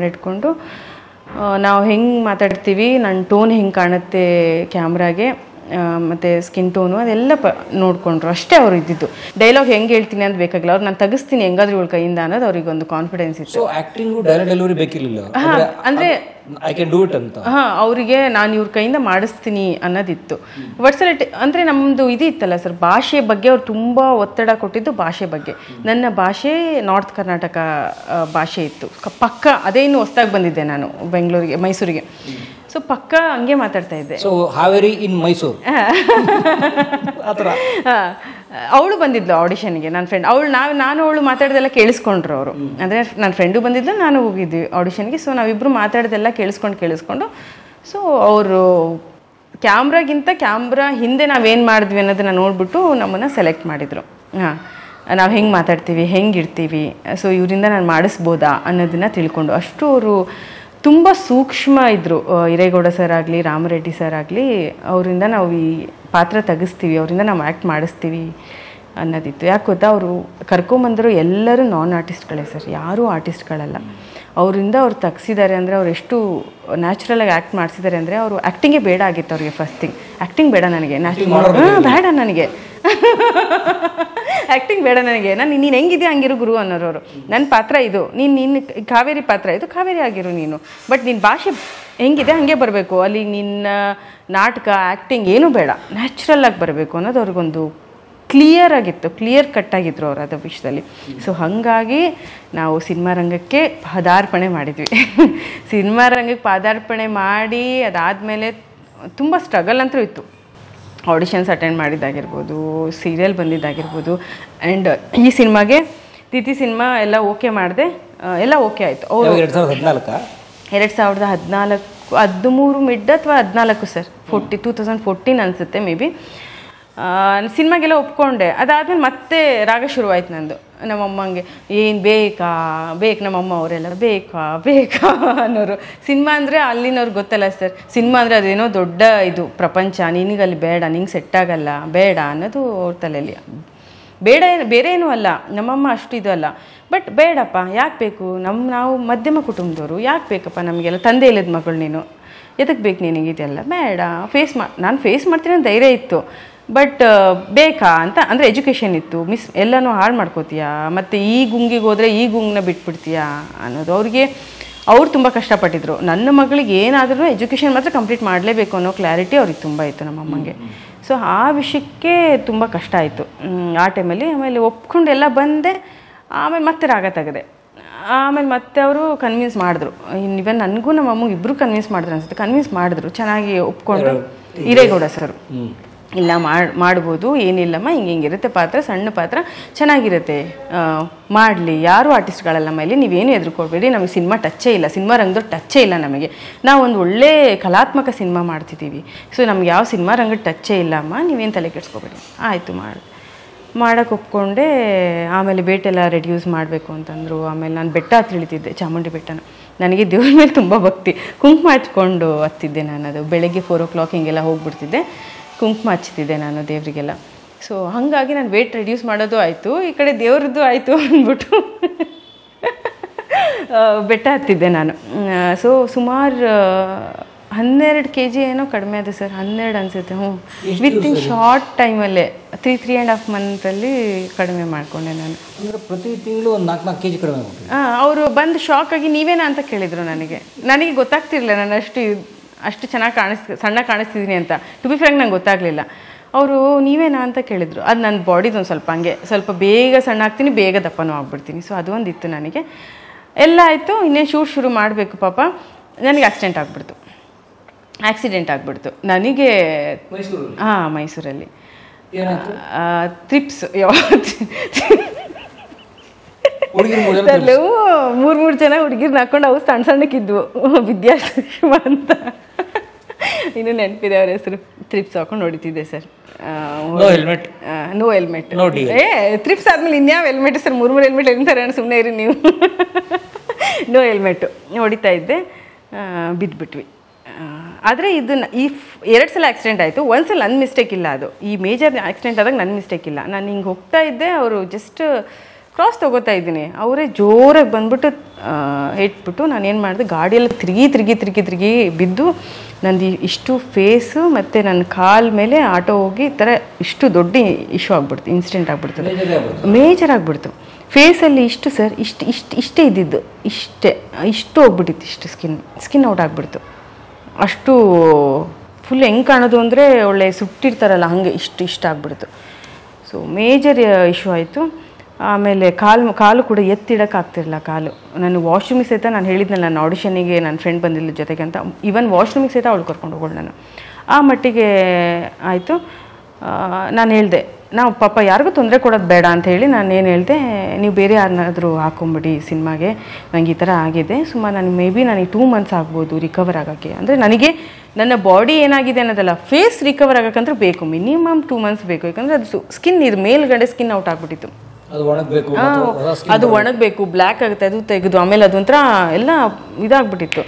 ಇಟ್ಕೊಂಡು ನಾವು ಹೆಂಗೆ ಮಾತಾಡ್ತೀವಿ, ನನ್ನ ಟೋನ್ ಹೆಂಗೆ ಕಾಣುತ್ತೆ ಕ್ಯಾಮ್ರಾಗೆ, ಮತ್ತು ಸ್ಕಿನ್ ಟೋನು ಅದೆಲ್ಲ ನೋಡಿಕೊಂಡ್ರು ಅಷ್ಟೇ. ಅವರು ಇದ್ದಿದ್ದು ಡೈಲಾಗ್ ಹೆಂಗೆ ಹೇಳ್ತೀನಿ ಅಂತ ಬೇಕಾಗಿಲ್ಲ, ಅವ್ರು ನಾನು ತೆಗಿಸ್ತೀನಿ ಹೆಂಗಾದ್ರೂ ಇವಳ ಕೈಯಿಂದ ಅನ್ನೋದು ಅವ್ರಿಗೊಂದು ಕಾನ್ಫಿಡೆನ್ಸ್ ಇತ್ತು. ಅಂದರೆ ಅವರಿಗೆ ನಾನು ಇವ್ರ ಕೈಯಿಂದ ಮಾಡಿಸ್ತೀನಿ ಅನ್ನೋದಿತ್ತು. ವರ್ಸಲಿಟಿ ಅಂದರೆ ನಮ್ಮದು ಇದು ಇತ್ತಲ್ಲ ಸರ್, ಭಾಷೆ ಬಗ್ಗೆ ಅವ್ರು ತುಂಬ ಒತ್ತಡ ಕೊಟ್ಟಿದ್ದು ಭಾಷೆ ಬಗ್ಗೆ. ನನ್ನ ಭಾಷೆ ನಾರ್ತ್ ಕರ್ನಾಟಕ ಭಾಷೆ ಇತ್ತು ಪಕ್ಕ. ಅದೇ ಇನ್ನು ಹೊಸದಾಗಿ ಬಂದಿದ್ದೆ ನಾನು ಮೈಸೂರಿಗೆ. ಸೊ ಪಕ್ಕ ಹಂಗೆ ಮಾತಾಡ್ತಾ ಇದ್ದೆ. ಹಾವೇರಿ ಇನ್ ಮೈಸೂರು. ಅವಳು ಬಂದಿದ್ಲು ಆಡಿಷನ್ಗೆ, ನನ್ನ ಫ್ರೆಂಡ್. ನಾನು ಅವಳು ಮಾತಾಡೋದೆಲ್ಲ ಕೇಳಿಸ್ಕೊಂಡ್ರು ಅವರು. ಅಂದರೆ ನನ್ನ ಫ್ರೆಂಡು ಬಂದಿದ್ಲು, ನಾನು ಹೋಗಿದ್ವಿ ಆಡಿಷನ್ಗೆ. ಸೊ ನಾವಿಬ್ಬರು ಮಾತಾಡೋದೆಲ್ಲ ಕೇಳಿಸ್ಕೊಂಡು ಸೊ ಅವರು ಕ್ಯಾಮ್ರಾ ಹಿಂದೆ ನಾವೇನು ಮಾಡಿದ್ವಿ ಅನ್ನೋದನ್ನು ನೋಡಿಬಿಟ್ಟು ನಮ್ಮನ್ನು ಸೆಲೆಕ್ಟ್ ಮಾಡಿದರು. ನಾವು ಹೆಂಗೆ ಮಾತಾಡ್ತೀವಿ, ಹೆಂಗಿರ್ತೀವಿ, ಸೊ ಇವರಿಂದ ನಾನು ಮಾಡಿಸ್ಬೋದಾ ಅನ್ನೋದನ್ನು ತಿಳ್ಕೊಂಡು. ಅಷ್ಟು ಅವರು ತುಂಬ ಸೂಕ್ಷ್ಮ ಇದ್ದರು. ಹಿರೇಗೌಡ ಸರ್ ಆಗಲಿ, ರಾಮರೆಡ್ಡಿ ಸರ್ ಆಗಲಿ, ಅವರಿಂದ ನಾವು ಈ ಪಾತ್ರ ತೆಗಿಸ್ತೀವಿ, ಅವರಿಂದ ನಾವು ಆ್ಯಕ್ಟ್ ಮಾಡಿಸ್ತೀವಿ ಅನ್ನೋದಿತ್ತು. ಯಾಕೆ ಗೊತ್ತಾ, ಅವರು ಕರ್ಕೊಂಬಂದರು ಎಲ್ಲರೂ ನಾನ್ ಆರ್ಟಿಸ್ಟ್ಗಳೇ ಸರ್, ಯಾರೂ ಆರ್ಟಿಸ್ಟ್ಗಳಲ್ಲ. ಅವರಿಂದ ಅವ್ರು ತೆಗ್ಸಿದ್ದಾರೆ ಅಂದರೆ ಅವ್ರು ಎಷ್ಟು ನ್ಯಾಚುರಲಾಗಿ ಆ್ಯಕ್ಟ್ ಮಾಡಿಸಿದ್ದಾರೆ ಅಂದರೆ, ಅವರು ಆ್ಯಕ್ಟಿಂಗೇ ಬೇಡ ಆಗಿತ್ತು ಅವ್ರಿಗೆ. ಫಸ್ಟ್ ಥಿಂಗ್ ಆ್ಯಕ್ಟಿಂಗ್ ಬೇಡ ನನಗೆ, ನ್ಯಾಚುರಲ್ ಬೇಡ ನನಗೆ ಆ್ಯಕ್ಟಿಂಗ್ ಬೇಡ ನನಗೆ, ನೀನು ಹೆಂಗಿದೆಯಾ ಹಂಗಿರು ಗುರು ಅನ್ನೋರವರು. ನನ್ನ ಪಾತ್ರ ಇದು, ನೀನು ಕಾವೇರಿ ಪಾತ್ರ ಇದು, ಕಾವೇರಿ ಆಗಿರು ನೀನು. ಬಟ್ ನಿನ್ನ ಭಾಷೆ ಹೆಂಗಿದೆ ಹಾಗೆ ಬರಬೇಕು, ಅಲ್ಲಿ ನಿನ್ನ ನಾಟಕ ಆ್ಯಕ್ಟಿಂಗ್ ಏನೂ ಬೇಡ, ನ್ಯಾಚುರಲ್ಲಾಗಿ ಬರಬೇಕು ಅನ್ನೋದು ಅವ್ರಿಗೊಂದು ಕ್ಲಿಯರ್ ಆಗಿತ್ತು, ಕ್ಲಿಯರ್ ಕಟ್ಟಾಗಿದ್ರು ಅವರು ಅದ ವಿಷಯದಲ್ಲಿ. ಸೊ ಹಾಗಾಗಿ ನಾವು ಸಿನಿಮಾ ರಂಗಕ್ಕೆ ಪದಾರ್ಪಣೆ ಮಾಡಿದ್ವಿ. ಸಿನಿಮಾ ರಂಗಕ್ಕೆ ಪದಾರ್ಪಣೆ ಮಾಡಿ ಅದಾದಮೇಲೆ ತುಂಬ ಸ್ಟ್ರಗಲ್ ಅಂತೂ ಇತ್ತು. ಆಡಿಷನ್ಸ್ ಅಟೆಂಡ್ ಮಾಡಿದ್ದಾಗಿರ್ಬೋದು, ಸೀರಿಯಲ್ ಬಂದಿದ್ದಾಗಿರ್ಬೋದು. ಆ್ಯಂಡ್ ಈ ಸಿನಿಮಾಗೆ ತಿಥಿ ಸಿನಿಮಾ ಎಲ್ಲ ಓಕೆ ಮಾಡಿದೆ, ಎಲ್ಲ ಓಕೆ ಆಯಿತು. ಅವರು 2014 13 ಮಿಡ್ ಅಥವಾ 14 ಸರ್, 2014 ಅನಿಸುತ್ತೆ ಮೇ ಬಿ. ಸಿನಿಮಾಗೆಲ್ಲ ಒಪ್ಕೊಂಡೆ. ಅದಾದಮೇಲೆ ಮತ್ತೆ ರಾಗ ಶುರುವಾಯ್ತು ನಂದು. ನಮ್ಮಮ್ಮಂಗೆ ಏನು ಬೇಕು ನಮ್ಮಮ್ಮ ಅವರೆಲ್ಲ ಬೇಕಾ ಅನ್ನೋರು. ಸಿನಿಮಾ ಅಂದರೆ ಅಲ್ಲಿನವ್ರಿಗೆ ಗೊತ್ತಲ್ಲ ಸರ್, ಸಿನಿಮಾ ಅಂದರೆ ಅದೇನೋ ದೊಡ್ಡ ಇದು ಪ್ರಪಂಚ, ನಿನಗಲ್ಲಿ ಬೇಡ, ನಿಂಗೆ ಸೆಟ್ ಆಗಲ್ಲ, ಬೇಡ ಅನ್ನೋದು ಅವ್ರ ತಲೆಯಲ್ಲಿ. ಬೇರೆ ಏನೂ ಅಲ್ಲ, ನಮ್ಮಮ್ಮ ಅಷ್ಟು ಇದು ಅಲ್ಲ. ಬಟ್ ಬೇಡಪ್ಪ, ಯಾಕೆ ಬೇಕು, ನಾವು ಮಧ್ಯಮ ಕುಟುಂಬದವರು, ಯಾಕೆ ಬೇಕಪ್ಪ ನಮಗೆಲ್ಲ, ತಂದೆ ಇಲ್ಲದ ಮಗಳು ನೀನು, ಎದಕ್ಕೆ ಬೇಕು ನಿನಗಿದೆಲ್ಲ, ಬೇಡ ನಾನು ಫೇಸ್ ಮಾಡ್ತೀನಿ ಅಂತ ಧೈರ್ಯ ಇತ್ತು. ಬಟ್ ಬೇಕಾ ಅಂತ ಅಂದರೆ ಎಜುಕೇಷನ್ ಇತ್ತು, ಎಲ್ಲನೂ ಹಾಳು ಮಾಡ್ಕೋತೀಯಾ, ಮತ್ತು ಈ ಗುಂಗಿಗೆ ಹೋದರೆ ಈ ಗುಂಗನ್ನ ಬಿಟ್ಬಿಡ್ತೀಯಾ ಅನ್ನೋದು. ಅವ್ರು ತುಂಬ ಕಷ್ಟಪಟ್ಟಿದ್ರು. ನನ್ನ ಮಗಳಿಗೆ ಏನಾದರೂ ಎಜುಕೇಷನ್ ಮಾತ್ರ ಕಂಪ್ಲೀಟ್ ಮಾಡಲೇಬೇಕು ಅನ್ನೋ ಕ್ಲಾರಿಟಿ ಅವ್ರಿಗೆ ತುಂಬ ಇತ್ತು ನಮ್ಮಮ್ಮಂಗೆ. ಸೊ ಆ ವಿಷಯಕ್ಕೆ ತುಂಬ ಕಷ್ಟ ಆಯಿತು ಆ ಟೈಮಲ್ಲಿ. ಆಮೇಲೆ ಒಪ್ಕೊಂಡೆಲ್ಲ ಬಂದೆ. ಆಮೇಲೆ ಮತ್ತೆ ರಾಗ ತೆಗೆದೆ. ಆಮೇಲೆ ಮತ್ತೆ ಅವರು ಕನ್ವಿನ್ಸ್ ಮಾಡಿದ್ರು. ಇವನ್ ನನಗೂ ನಮ್ಮ ಅಮ್ಮಗೆ ಇಬ್ಬರು ಕನ್ವಿನ್ಸ್ ಮಾಡಿದ್ರು ಅನಿಸುತ್ತೆ. ಕನ್ವಿನ್ಸ್ ಮಾಡಿದ್ರು, ಚೆನ್ನಾಗಿ ಒಪ್ಕೊಂಡ್ರು. ಹಿರೇಗೌಡ ಸರ್, ಇಲ್ಲ ಮಾಡ್ಬೋದು, ಏನಿಲ್ಲಮ್ಮ, ಹಿಂಗಿರುತ್ತೆ ಪಾತ್ರ, ಸಣ್ಣ ಪಾತ್ರ ಚೆನ್ನಾಗಿರುತ್ತೆ, ಮಾಡಲಿ, ಯಾರು ಆರ್ಟಿಸ್ಟ್ಗಳಲ್ಲ ಮೇಲೆ, ನೀವೇನು ಎದುರುಕೊಳ್ಬೇಡಿ, ನಮಗೆ ಸಿನಿಮಾ ಟಚ್ಚೇ ಇಲ್ಲ, ಸಿನಿಮಾ ರಂಗದ ಟಚ್ಚೇ ಇಲ್ಲ ನಮಗೆ, ನಾವೊಂದು ಒಳ್ಳೆ ಕಲಾತ್ಮಕ ಸಿನಿಮಾ ಮಾಡ್ತಿದ್ದೀವಿ, ಸೊ ನಮ್ಗೆ ಯಾವ ಸಿನಿಮಾ ರಂಗದ ಟಚ್ಚೇ ಇಲ್ಲಮ್ಮ, ನೀವೇನು ತಲೆ ಕೆಡಿಸ್ಕೊಬೇಡಿ. ಆಯಿತು ಮಾಡೋಕ್ಕೆ ಒಪ್ಕೊಂಡೆ. ಆಮೇಲೆ ಬೇಟೆಲ್ಲ ರೆಡ್ಯೂಸ್ ಮಾಡಬೇಕು ಅಂತಂದರು. ಆಮೇಲೆ ನಾನು ಬೆಟ್ಟ ಹತ್ತಿ ಇಳಿತಿದ್ದೆ, ಚಾಮುಂಡಿ ಬೆಟ್ಟನ. ನನಗೆ ದೇವ್ರ ಮೇಲೆ ತುಂಬ ಭಕ್ತಿ, ಕುಂಕುಮ ಹಚ್ಕೊಂಡು ಹತ್ತಿದ್ದೆ ನಾನು. ಅದು ಬೆಳಗ್ಗೆ 4 o'clock ಹಿಂಗೆಲ್ಲ ಹೋಗ್ಬಿಡ್ತಿದ್ದೆ, ಕುಂಕುಮ ಹಚ್ತಿದ್ದೆ ನಾನು ದೇವರಿಗೆಲ್ಲ. ಸೊ ಹಾಗಾಗಿ ನಾನು ವೇಟ್ ರೆಡ್ಯೂಸ್ ಮಾಡೋದು ಆಯಿತು, ಈ ಕಡೆ ದೇವ್ರದ್ದು ಆಯಿತು ಅಂದ್ಬಿಟ್ಟು ಬೆಟ್ಟ ಹತ್ತಿದ್ದೆ ನಾನು. ಸೊ ಸುಮಾರು 12 kg ಏನೋ ಕಡಿಮೆ ಇದೆ ಸರ್, 12 ಅನಿಸುತ್ತೆ. ವಿತಿನ್ ಶಾರ್ಟ್ ಟೈಮಲ್ಲೇ 3.5 ಮಂತಲ್ಲಿ ಕಡಿಮೆ ಮಾಡಿಕೊಂಡೆ ನಾನು. ಪ್ರತಿ ತಿಂಗಳು ಒಂದು 4 kg ಕಡಿಮೆ. ಅವರು ಬಂದು ಶಾಕ್ ಆಗಿ ನೀವೇನಾ ಅಂತ ಕೇಳಿದರು. ನನಗೆ ಗೊತ್ತಾಗ್ತಿರ್ಲಿಲ್ಲ, ನಾನು ಅಷ್ಟು ಚೆನ್ನಾಗಿ ಸಣ್ಣ ಕಾಣಿಸ್ತಿದ್ದೀನಿ ಅಂತ. ಟು ಬಿ ಫ್ರ್ಯಾಂಕ್ ನಂಗೆ ಗೊತ್ತಾಗಲಿಲ್ಲ. ಅವರು ನೀವೇನಾ ಅಂತ ಕೇಳಿದರು. ಅದು ನನ್ನ ಬಾಡಿದೊಂದು ಸ್ವಲ್ಪ ಹಂಗೆ, ಸ್ವಲ್ಪ ಬೇಗ ಸಣ್ಣ ಆಗ್ತೀನಿ, ಬೇಗ ದಪ್ಪನೂ ಆಗ್ಬಿಡ್ತೀನಿ. ಸೊ ಅದೊಂದಿತ್ತು ನನಗೆ. ಎಲ್ಲ ಆಯಿತು, ಇನ್ನೇನು ಶೂಟ್ ಮಾಡಬೇಕು. ಪಾಪ ನನಗೆ ಆಕ್ಸಿಡೆಂಟ್ ಆಗ್ಬಿಡ್ತು ನನಗೆ. ಮೈಸೂರಲ್ಲಿ ಟ್ರಿಪ್ಸ್ ಮೂರು ಜನ ಹುಡುಗಿರ್ನ ಹಾಕೊಂಡು ಅವು ಸಣ್ಣಕ್ಕಿದ್ವು, ವಿದ್ಯಾಸುಷ್ಮಾ ಅಂತ, ಇನ್ನು ನೆನಪಿದೆ ಅವ್ರ ಹೆಸರು. ಟ್ರಿಪ್ಸ್ ಹಾಕೊಂಡು ಹೊಡಿತಿದ್ದೆ ಸರ್. No helmet. ಟ್ರಿಪ್ಸ್ ಆದ್ಮೇಲೆ ಇನ್ಯಾವ ಹೆಲ್ಮೆಟ್ ಸರ್, 3 ಹೆಲ್ಮೆಟ್ ಎಂತಾರೆ, ಸುಮ್ಮನೆ ಇರಿ ನೀವು. ನೋ ಹೆಲ್ಮೆಟ್ಟು ಹೊಡಿತಾ ಇದ್ದೆ, ಬಿದ್ದುಬಿಟ್ವಿ. ಆದರೆ ಇದನ್ನು 2 ಸಲ ಆಕ್ಸಿಡೆಂಟ್ ಆಯಿತು. 1 ಸಲ ನನ್ನ ಮಿಸ್ಟೇಕ್ ಇಲ್ಲ. ಅದು ಈ ಮೇಜರ್ ಆಕ್ಸಿಡೆಂಟ್ ಆದಾಗ ನನ್ನ ಮಿಸ್ಟೇಕ್ ಇಲ್ಲ. ನಾನು ಹಿಂಗೆ ಹೋಗ್ತಾ ಇದ್ದೆ, ಅವರು ಜಸ್ಟ್ ಕ್ರಾಸ್ ತೊಗೋತಾ ಇದ್ದೀನಿ, ಅವರೇ ಜೋರಾಗಿ ಬಂದ್ಬಿಟ್ಟು ಇಟ್ಬಿಟ್ಟು ನಾನೇನು ಮಾಡಿದೆ, ಗಾಡಿಯಲ್ಲಿ ತಿರುಗಿ ಬಿದ್ದು ನಂದು ಇಷ್ಟು ಫೇಸು ಮತ್ತು ನನ್ನ ಕಾಲ ಮೇಲೆ ಆಟೋ ಹೋಗಿ ಈ ಥರ ಇಷ್ಟು ದೊಡ್ಡ ಇಶ್ಯೂ ಆಗ್ಬಿಡ್ತು, ಇನ್ಸಿಡೆಂಟ್ ಆಗ್ಬಿಡ್ತದೆ, ಮೇಜರ್ ಆಗಿಬಿಡ್ತು. ಫೇಸಲ್ಲಿ ಇಷ್ಟು ಸರ್, ಇಷ್ಟೇ ಇದ್ದಿದ್ದು, ಇಷ್ಟು ಹೋಗ್ಬಿಟ್ಟಿತ್ತು, ಇಷ್ಟು ಸ್ಕಿನ್ ಔಟ್ ಆಗಿಬಿಡ್ತು. ಅಷ್ಟು ಫುಲ್ ಹೆಂಗೆ ಕಾಣೋದು ಅಂದರೆ ಒಳ್ಳೆ ಸುಟ್ಟಿರ್ತಾರಲ್ಲ ಹಾಗೆ ಇಷ್ಟ ಆಗ್ಬಿಡ್ತು. ಸೊ ಮೇಜರ್ ಇಶ್ಯೂ ಆಯಿತು. ಆಮೇಲೆ ಕಾಲು ಕೂಡ ಎತ್ತಿಡೋಕ್ಕಾಗ್ತಿರಲಿಲ್ಲ ಕಾಲು. ನಾನು ವಾಶ್ರೂಮಿಗೆ ಸಹಿತ, ನಾನು ಹೇಳಿದ್ನಲ್ಲ ನಾನು ಆಡಿಷನಿಗೆ ನನ್ನ ಫ್ರೆಂಡ್ ಬಂದಿಲ್ಲ ಜೊತೆಗೆ ಅಂತ, ಈವನ್ ವಾಶ್ರೂಮಿಗೆ ಸಹಿತ ಅವಳು ಕರ್ಕೊಂಡು ಹೋಗೋಳು ನಾನು. ಆ ಮಟ್ಟಿಗೆ ಆಯಿತು. ನಾನು ಹೇಳಿದೆ, ನಾವು ಪಾಪ ಯಾರಿಗೂ ತೊಂದರೆ ಕೊಡೋದು ಬೇಡ ಅಂತ ಹೇಳಿ ನಾನು ಏನು ಹೇಳಿದೆ, ನೀವು ಬೇರೆ ಯಾರನ್ನಾದರೂ ಹಾಕೊಂಬಿಡಿ ಸಿನಿಮಾಗೆ, ನನಗೆ ಈ ಥರ ಆಗಿದೆ, ಸುಮಾರು ನನಗೆ ಮೇ ಬಿ ನನಗೆ 2 months ಆಗ್ಬೋದು ರಿಕವರ್ ಆಗೋಕ್ಕೆ. ಅಂದರೆ ನನಗೆ ನನ್ನ ಬಾಡಿ ಏನಾಗಿದೆ ಅನ್ನೋದಲ್ಲ, ಫೇಸ್ ರಿಕವರ್ ಆಗೋಕ್ಕಂದ್ರೆ ಬೇಕು, ಮಿನಿಮಮ್ 2 months ಬೇಕು. ಯಾಕಂದರೆ ಅದು ಸ್ಕಿನ್, ಇದು ಮೇಲ್ಗಡೆ ಸ್ಕಿನ್ ಔಟ್ ಆಗಿಬಿಟ್ಟಿತ್ತು, ಅದು ಒಣಗಬೇಕು, ಬ್ಲ್ಯಾಕ್ ಆಗುತ್ತೆ, ಅದು ತೆಗೆದು ಆಮೇಲೆ ಅದು ಒಂಥರ ಎಲ್ಲ ಇದಾಗ್ಬಿಟ್ಟಿತ್ತು.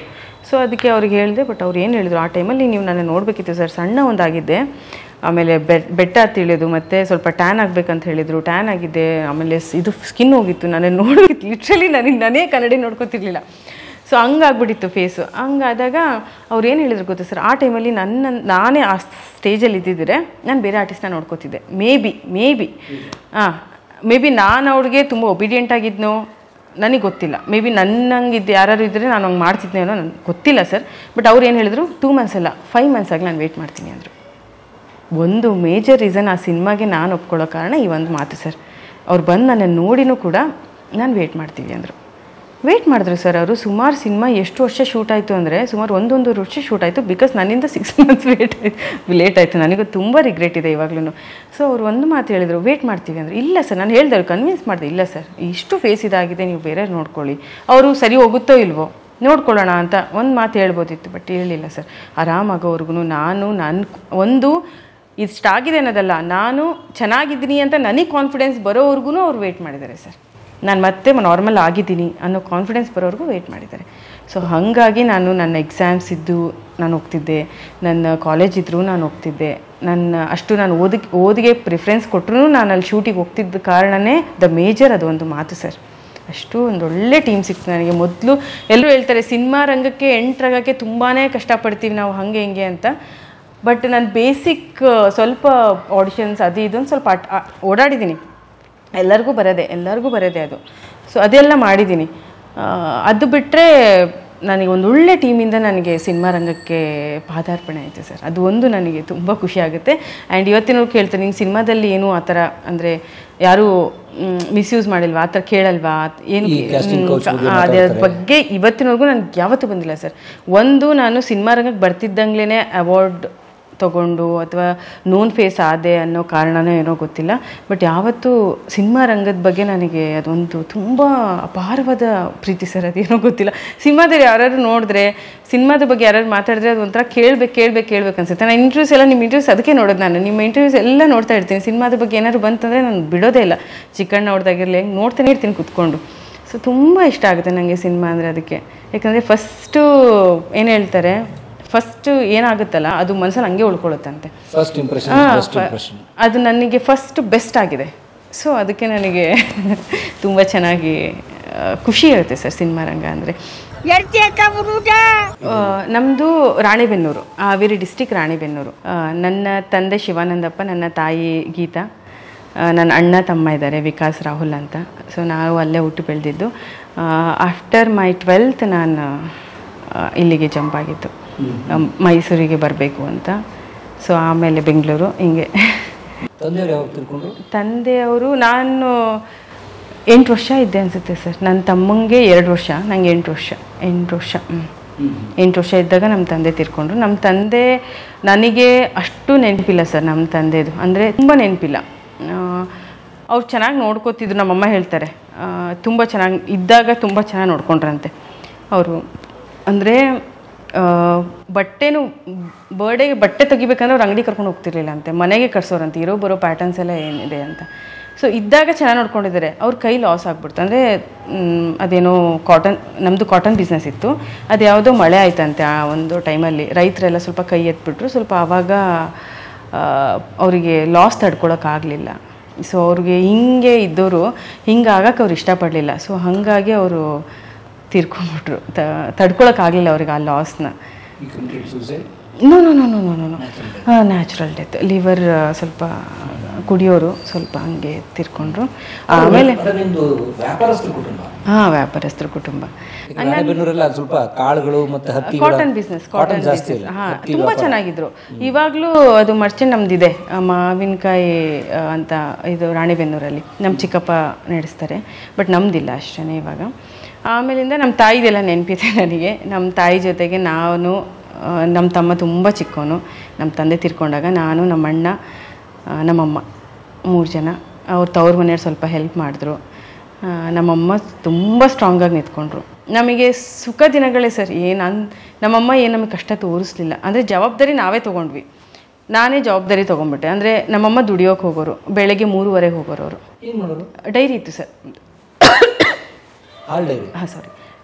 ಸೊ ಅದಕ್ಕೆ ಅವ್ರಿಗೆ ಹೇಳಿದೆ. ಬಟ್ ಅವ್ರು ಏನು ಹೇಳಿದ್ರು, ಆ ಟೈಮಲ್ಲಿ ನೀವು ನನ್ನ ನೋಡಬೇಕಿತ್ತು ಸರ್, ಸಣ್ಣ ಒಂದಾಗಿದ್ದೆ, ಆಮೇಲೆ ಬೆಟ್ಟ ತಿಳಿಯೋದು, ಮತ್ತು ಸ್ವಲ್ಪ ಟ್ಯಾನ್ ಆಗಬೇಕಂತ ಹೇಳಿದರು, ಟ್ಯಾನ್ ಆಗಿದ್ದೆ, ಆಮೇಲೆ ಇದು ಸ್ಕಿನ್ ಹೋಗಿತ್ತು, ನಾನು ನೋಡೋಕ್ಕಿತ್ತು ಲಿಟ್ರಲಿ, ನಾನೇ ಕನ್ನಡಿ ನೋಡ್ಕೊತಿರ್ಲಿಲ್ಲ. So ಹಂಗಾಗ್ಬಿಟ್ಟಿತ್ತು face. ಹಂಗಾದಾಗ ಅವ್ರು ಏನು ಹೇಳಿದ್ರು ಗೊತ್ತಾ ಸರ್, ಆ ಟೈಮಲ್ಲಿ ನಾನೇ ಆ ಸ್ಟೇಜಲ್ಲಿ ಇದ್ದಿದ್ದರೆ ನಾನು ಬೇರೆ ಆರ್ಟಿಸ್ಟ್ನ ನೋಡ್ಕೋತಿದ್ದೆ, ಮೇ ಬಿ ಮೇ ಬಿ ನಾನು ಅವ್ರಿಗೆ ತುಂಬ ಒಬಿಡಿಯೆಂಟ್ ಆಗಿದ್ನೋ ನನಗೆ ಗೊತ್ತಿಲ್ಲ. ಮೇ ಬಿ ನನ್ನಂಗಿದ್ದು ಯಾರು ಇದ್ದರೆ ನಾನು ಹಂಗೆ ಮಾಡ್ತಿದ್ನೇನೋ ನನಗೆ ಗೊತ್ತಿಲ್ಲ ಸರ್. ಬಟ್ ಅವ್ರು ಏನು ಹೇಳಿದ್ರು 2 months ಅಲ್ಲ 5 months ಆಗಿ ನಾನು ವೆಯ್ಟ್ ಮಾಡ್ತೀನಿ ಅಂದರು. ಒಂದು ಮೇಜರ್ ರೀಸನ್ ಆ ಸಿನಿಮಾಗೆ ನಾನು ಒಪ್ಕೊಳ್ಳೋ ಕಾರಣ ಈ ಒಂದು ಮಾತು ಸರ್. ಅವ್ರು ಬಂದು ನನ್ನನ್ನು ನೋಡಿನೂ ಕೂಡ ನಾನು ವೆಯ್ಟ್ ಮಾಡ್ತೀವಿ ಅಂದರು. ವೆಯ್ಟ್ ಮಾಡಿದ್ರು ಸರ್ ಅವರು. ಸುಮಾರು ಸಿನಿಮಾ ಎಷ್ಟು ವರ್ಷ ಶೂಟ್ ಆಯಿತು ಅಂದರೆ ಸುಮಾರು 1.5 ವರ್ಷ ಶೂಟ್ ಆಯಿತು. ಬಿಕಾಸ್ ನನ್ನಿಂದ 6 months ಲೇಟ್ ಆಯಿತು. ನನಗೂ ತುಂಬ ರಿಗ್ರೆಟ್ ಇದೆ ಇವಾಗಲೂ. ಸೊ ಅವ್ರು ಒಂದು ಮಾತು ಹೇಳಿದರು, ವೆಯ್ಟ್ ಮಾಡ್ತೀವಿ ಅಂದರೆ. ಇಲ್ಲ ಸರ್, ನಾನು ಹೇಳಿದೆ, ಕನ್ವಿನ್ಸ್ ಮಾಡಿದೆ. ಇಲ್ಲ ಸರ್, ಇಷ್ಟು ಫೇಸ್ ಇದಾಗಿದೆ, ನೀವು ಬೇರೆ ನೋಡ್ಕೊಳ್ಳಿ, ಅವರು ಸರಿ ಹೋಗುತ್ತೋ ಇಲ್ವೋ ನೋಡ್ಕೊಳ್ಳೋಣ ಅಂತ ಒಂದು ಮಾತು ಹೇಳ್ಬೋದಿತ್ತು. ಬಟ್ ಹೇಳಲಿಲ್ಲ ಸರ್. ಆರಾಮಾಗೋವರೆಗೂ ನಾನು ಇಷ್ಟಾಗಿದೆ ಅನ್ನೋದಲ್ಲ, ನಾನು ಚೆನ್ನಾಗಿದ್ದೀನಿ ಅಂತ ನನಗೆ ಕಾನ್ಫಿಡೆನ್ಸ್ ಬರೋವರೆಗೂ ಅವ್ರು ವೆಯ್ಟ್ ಮಾಡಿದ್ದಾರೆ ಸರ್. ನಾನು ಮತ್ತೆ ನಾರ್ಮಲ್ ಆಗಿದ್ದೀನಿ ಅನ್ನೋ ಕಾನ್ಫಿಡೆನ್ಸ್ ಬರೋವರೆಗೂ ವೆಯ್ಟ್ ಮಾಡಿದ್ದಾರೆ. ಸೊ ಹಾಗಾಗಿ ನಾನು ನನ್ನ ಎಕ್ಸಾಮ್ಸ್ ಇದ್ದು ನಾನು ಹೋಗ್ತಿದ್ದೆ, ನನ್ನ ಕಾಲೇಜ್ ಇದ್ದರೂ ನಾನು ಹೋಗ್ತಿದ್ದೆ. ನಾನು ಓದಿಗೆ ಪ್ರಿಫರೆನ್ಸ್ ಕೊಟ್ಟರು ನಾನು ಅಲ್ಲಿ ಶೂಟಿಗೆ ಹೋಗ್ತಿದ್ದ ಕಾರಣವೇ ಮೇಜರ್ ಅದು ಒಂದು ಮಾತು ಸರ್. ಅಷ್ಟು ಒಂದು ಒಳ್ಳೆ ಟೀಮ್ ಸಿಕ್ತು ನನಗೆ. ಮೊದಲು ಎಲ್ಲರೂ ಹೇಳ್ತಾರೆ ಸಿನಿಮಾ ರಂಗಕ್ಕೆ ಎಂಟ್ರಾಗೋಕ್ಕೆ ತುಂಬಾ ಕಷ್ಟಪಡ್ತೀವಿ ನಾವು ಹಾಗೆ ಹಿಂಗೆ ಅಂತ. ಬಟ್ ನಾನು ಬೇಸಿಕ್ ಸ್ವಲ್ಪ ಆಡಿಷನ್ಸ್ ಅದು ಇದೊಂದು ಸ್ವಲ್ಪ ಓಡಾಡಿದ್ದೀನಿ. ಎಲ್ಲರಿಗೂ ಬರೋದೆ ಅದು. ಸೊ ಅದೆಲ್ಲ ಮಾಡಿದ್ದೀನಿ. ಅದು ಬಿಟ್ಟರೆ ನನಗೆ ಒಂದು ಒಳ್ಳೆ ಟೀಮಿಂದ ನನಗೆ ಸಿನಿಮಾ ರಂಗಕ್ಕೆ ಪಾದಾರ್ಪಣೆ ಆಯಿತು ಸರ್. ಅದು ಒಂದು ನನಗೆ ತುಂಬ ಖುಷಿ ಆಗುತ್ತೆ. ಆ್ಯಂಡ್ ಇವತ್ತಿನವ್ರು ಕೇಳ್ತಾರೆ, ನಿಂಗೆ ಸಿನಿಮಾದಲ್ಲಿ ಏನು ಆ ಥರ ಅಂದರೆ ಯಾರೂ ಮಿಸ್ಯೂಸ್ ಮಾಡಿಲ್ವಾ, ಆ ಥರ ಕೇಳಲ್ವಾ, ಏನು ಅದ್ರ ಬಗ್ಗೆ ಇವತ್ತಿನವರೆಗೂ ನನಗೆ ಯಾವತ್ತೂ ಬಂದಿಲ್ಲ ಸರ್. ಒಂದು ನಾನು ಸಿನಿಮಾ ರಂಗಕ್ಕೆ ಬರ್ತಿದ್ದಂಗ್ಲೇ ಅವಾರ್ಡ್ ತೊಗೊಂಡು ಅಥವಾ ನೋನ್ ಫೇಸ್ ಆದೆ ಅನ್ನೋ ಕಾರಣನೋ ಏನೋ ಗೊತ್ತಿಲ್ಲ. ಬಟ್ ಯಾವತ್ತೂ ಸಿನಿಮಾ ರಂಗದ ಬಗ್ಗೆ ನನಗೆ ಅದೊಂದು ತುಂಬ ಅಪಾರವಾದ ಪ್ರೀತಿ ಸರ್. ಅದೇನೋ ಗೊತ್ತಿಲ್ಲ. ಸಿನಿಮಾದಲ್ಲಿ ಯಾರು ನೋಡಿದ್ರೆ, ಸಿನಿಮಾದ ಬಗ್ಗೆ ಯಾರು ಮಾತಾಡಿದ್ರೆ ಅದು ಒಂಥರ ಕೇಳಬೇಕು ಅನ್ಸುತ್ತೆ. ನಾನು ಇಂಟರ್ವ್ಯೂಸ್ ಎಲ್ಲ ನಿಮ್ಮ ಇಂಟರ್ವ್ಯೂಸ್ ಅದಕ್ಕೆ ನೋಡೋದು. ನಾನು ನಿಮ್ಮ ಇಂಟರ್ವ್ಯೂಸ್ ಎಲ್ಲ ನೋಡ್ತಾ ಇರ್ತೀನಿ. ಸಿನಿಮಾದ ಬಗ್ಗೆ ಏನಾದ್ರು ಬಂತಂದರೆ ನಾನು ಬಿಡೋದೇ ಇಲ್ಲ. ಚಿಕನ್ ನೋಡ್ದಾಗಿರಲಿ ನೋಡ್ತಾನೆ ಇರ್ತೀನಿ ಕುತ್ಕೊಂಡು. ಸೊ ತುಂಬ ಇಷ್ಟ ಆಗುತ್ತೆ ನನಗೆ ಸಿನಿಮಾ ಅಂದರೆ. ಅದಕ್ಕೆ ಯಾಕಂದರೆ ಫಸ್ಟು ಏನು ಹೇಳ್ತಾರೆ, ಫಸ್ಟ್ ಏನಾಗುತ್ತಲ್ಲ ಅದು ಮನಸ್ಸಲ್ಲಿ ಹಂಗೆ ಉಳ್ಕೊಳ್ಳುತ್ತಂತೆ. ಅದು ನನಗೆ ಫಸ್ಟ್ ಬೆಸ್ಟ್ ಆಗಿದೆ. ಸೊ ಅದಕ್ಕೆ ನನಗೆ ತುಂಬ ಚೆನ್ನಾಗಿ ಖುಷಿ ಇರುತ್ತೆ ಸರ್ ಸಿನಿಮಾ ರಂಗ ಅಂದರೆ. ನಮ್ಮದು ರಾಣೆಬೆನ್ನೂರು, ಹಾವೇರಿ ಡಿಸ್ಟಿಕ್ ರಾಣೆಬೆನ್ನೂರು. ನನ್ನ ತಂದೆ ಶಿವಾನಂದಪ್ಪ, ನನ್ನ ತಾಯಿ ಗೀತಾ, ನನ್ನ ಅಣ್ಣ ತಮ್ಮ ಇದ್ದಾರೆ ವಿಕಾಸ್ ರಾಹುಲ್ ಅಂತ. ಸೊ ನಾವು ಅಲ್ಲೇ ಹುಟ್ಟು ಬೆಳೆದಿದ್ದು. ಆಫ್ಟರ್ ಮೈ 12th ನಾನು ಇಲ್ಲಿಗೆ ಜಂಪ್ ಆಗಿದ್ದು, ಮೈಸೂರಿಗೆ ಬರಬೇಕು ಅಂತ. ಸೊ ಆಮೇಲೆ ಬೆಂಗಳೂರು ಹಿಂಗೆ. ತಂದೆಯವರು ನಾನು 8 ವರ್ಷ ಇದ್ದೆ ಅನಿಸುತ್ತೆ ಸರ್. ನನ್ನ ತಮ್ಮಂಗೆ 2 ವರ್ಷ, ನನಗೆ 8 ವರ್ಷ 8 ವರ್ಷ ಇದ್ದಾಗ ನಮ್ಮ ತಂದೆ ತೀರ್ಕೊಂಡ್ರು. ನಮ್ಮ ತಂದೆ ನನಗೆ ಅಷ್ಟು ನೆನಪಿಲ್ಲ ಸರ್. ನಮ್ಮ ತಂದೆದು ಅಂದರೆ ತುಂಬ ನೆನಪಿಲ್ಲ. ಅವ್ರು ಚೆನ್ನಾಗಿ ನೋಡ್ಕೋತಿದ್ರು. ನಮ್ಮಮ್ಮ ಹೇಳ್ತಾರೆ ತುಂಬ ಚೆನ್ನಾಗಿ ಇದ್ದಾಗ ತುಂಬ ಚೆನ್ನಾಗಿ ನೋಡ್ಕೊಂಡ್ರಂತೆ ಅವರು. ಅಂದರೆ ಬಟ್ಟೆನೂ ಬರ್ಡೇಗೆ ಬಟ್ಟೆ ತೆಗಿಬೇಕಂದ್ರೆ ಅವ್ರು ಅಂಗಡಿ ಕರ್ಕೊಂಡು ಹೋಗ್ತಿರ್ಲಿಲ್ಲ ಅಂತೆ, ಮನೆಗೆ ಕಟ್ಸೋರಂತೆ ಇರೋ ಬರೋ ಪ್ಯಾಟರ್ನ್ಸ್ ಎಲ್ಲ ಏನಿದೆ ಅಂತ. ಸೊ ಇದ್ದಾಗ ಚೆನ್ನಾಗಿ ನೋಡ್ಕೊಂಡಿದ್ದಾರೆ. ಅವ್ರ ಕೈ ಲಾಸ್ ಆಗ್ಬಿಡ್ತು. ಅಂದರೆ ಅದೇನೋ ನಮ್ಮದು ಕಾಟನ್ ಬಿಸ್ನೆಸ್ ಇತ್ತು. ಅದು ಯಾವುದೋ ಮಳೆ ಆಯ್ತಂತೆ ಆ ಒಂದು ಟೈಮಲ್ಲಿ. ರೈತರೆಲ್ಲ ಸ್ವಲ್ಪ ಕೈ ಎತ್ಬಿಟ್ರು. ಸ್ವಲ್ಪ ಆವಾಗ ಅವರಿಗೆ ಲಾಸ್ ತಡ್ಕೊಳಕ್ಕಾಗಲಿಲ್ಲ. ಸೊ ಅವ್ರಿಗೆ ಹಿಂಗೆ ಇದ್ದವರು ಹಿಂಗಾಗಕ್ಕೆ ಅವ್ರು ಇಷ್ಟಪಡಲಿಲ್ಲ. ಸೊ ಹಾಗಾಗಿ ಅವರು ತೀರ್ಕೊಂಡ್ಬಿಟ್ರು. ತಡ್ಕೊಳಕ್ಕಾಗಲಿಲ್ಲ ಅವ್ರಿಗೆ ಆ ಲಾಸ್ನ. No natural death. ಲಿವರ್ ಸ್ವಲ್ಪ ಕುಡಿಯೋರು, ಸ್ವಲ್ಪ ಹಂಗೆ ತೀರ್ಕೊಂಡ್ರು. ಆಮೇಲೆ ವ್ಯಾಪಾರಸ್ಥರ ಕುಟುಂಬ. ಸ್ವಲ್ಪ ಕಾಳುಗಳು ಮತ್ತು ಕಾಟನ್ ಬಿಸ್ನೆಸ್ ತುಂಬ ಚೆನ್ನಾಗಿದ್ರು. ಇವಾಗಲೂ ಅದು ಮರ್ಚೆಂಟ್ ನಮ್ದಿದೆ, ಮಾವಿನಕಾಯಿ ಅಂತ, ಇದು ರಾಣೆಬೆನ್ನೂರಲ್ಲಿ ನಮ್ಮ ಚಿಕ್ಕಪ್ಪ ನಡೆಸ್ತಾರೆ. ಬಟ್ ನಮ್ದಿಲ್ಲ ಅಷ್ಟೇ ಇವಾಗ. ಆಮೇಲಿಂದ ನಮ್ಮ ತಾಯಿದೆಲ್ಲ ನೆನಪಿದೆ ನನಗೆ. ನಮ್ಮ ತಾಯಿ ಜೊತೆಗೆ ನಾನು, ನಮ್ಮ ತಮ್ಮ ತುಂಬ ಚಿಕ್ಕವನು. ನಮ್ಮ ತಂದೆ ತೀರ್ಕೊಂಡಾಗ ನಾನು, ನಮ್ಮ ಅಣ್ಣ, ನಮ್ಮಮ್ಮ 3 ಜನ. ಅವ್ರು ತವ್ರ ಮನೆಯವ್ರು ಸ್ವಲ್ಪ ಹೆಲ್ಪ್ ಮಾಡಿದ್ರು. ನಮ್ಮಮ್ಮ ತುಂಬ ಸ್ಟ್ರಾಂಗಾಗಿ ನಿಂತ್ಕೊಂಡ್ರು. ನಮಗೆ ಸುಖ ದಿನಗಳೇ ಸರ್. ನಮ್ಮಮ್ಮ ಏನು ನಮಗೆ ಕಷ್ಟ ತೋರಿಸ್ಲಿಲ್ಲ. ಅಂದರೆ ಜವಾಬ್ದಾರಿ ನಾವೇ ತೊಗೊಂಡ್ವಿ. ನಾನೇ ಜವಾಬ್ದಾರಿ ತೊಗೊಂಡ್ಬಿಟ್ಟೆ. ಅಂದರೆ ನಮ್ಮಮ್ಮ ದುಡಿಯೋಕೆ ಹೋಗೋರು, ಬೆಳಗ್ಗೆ 3:30 ಹೋಗೋರು. ಅವರು ಡೈರಿ ಇತ್ತು ಸರ್.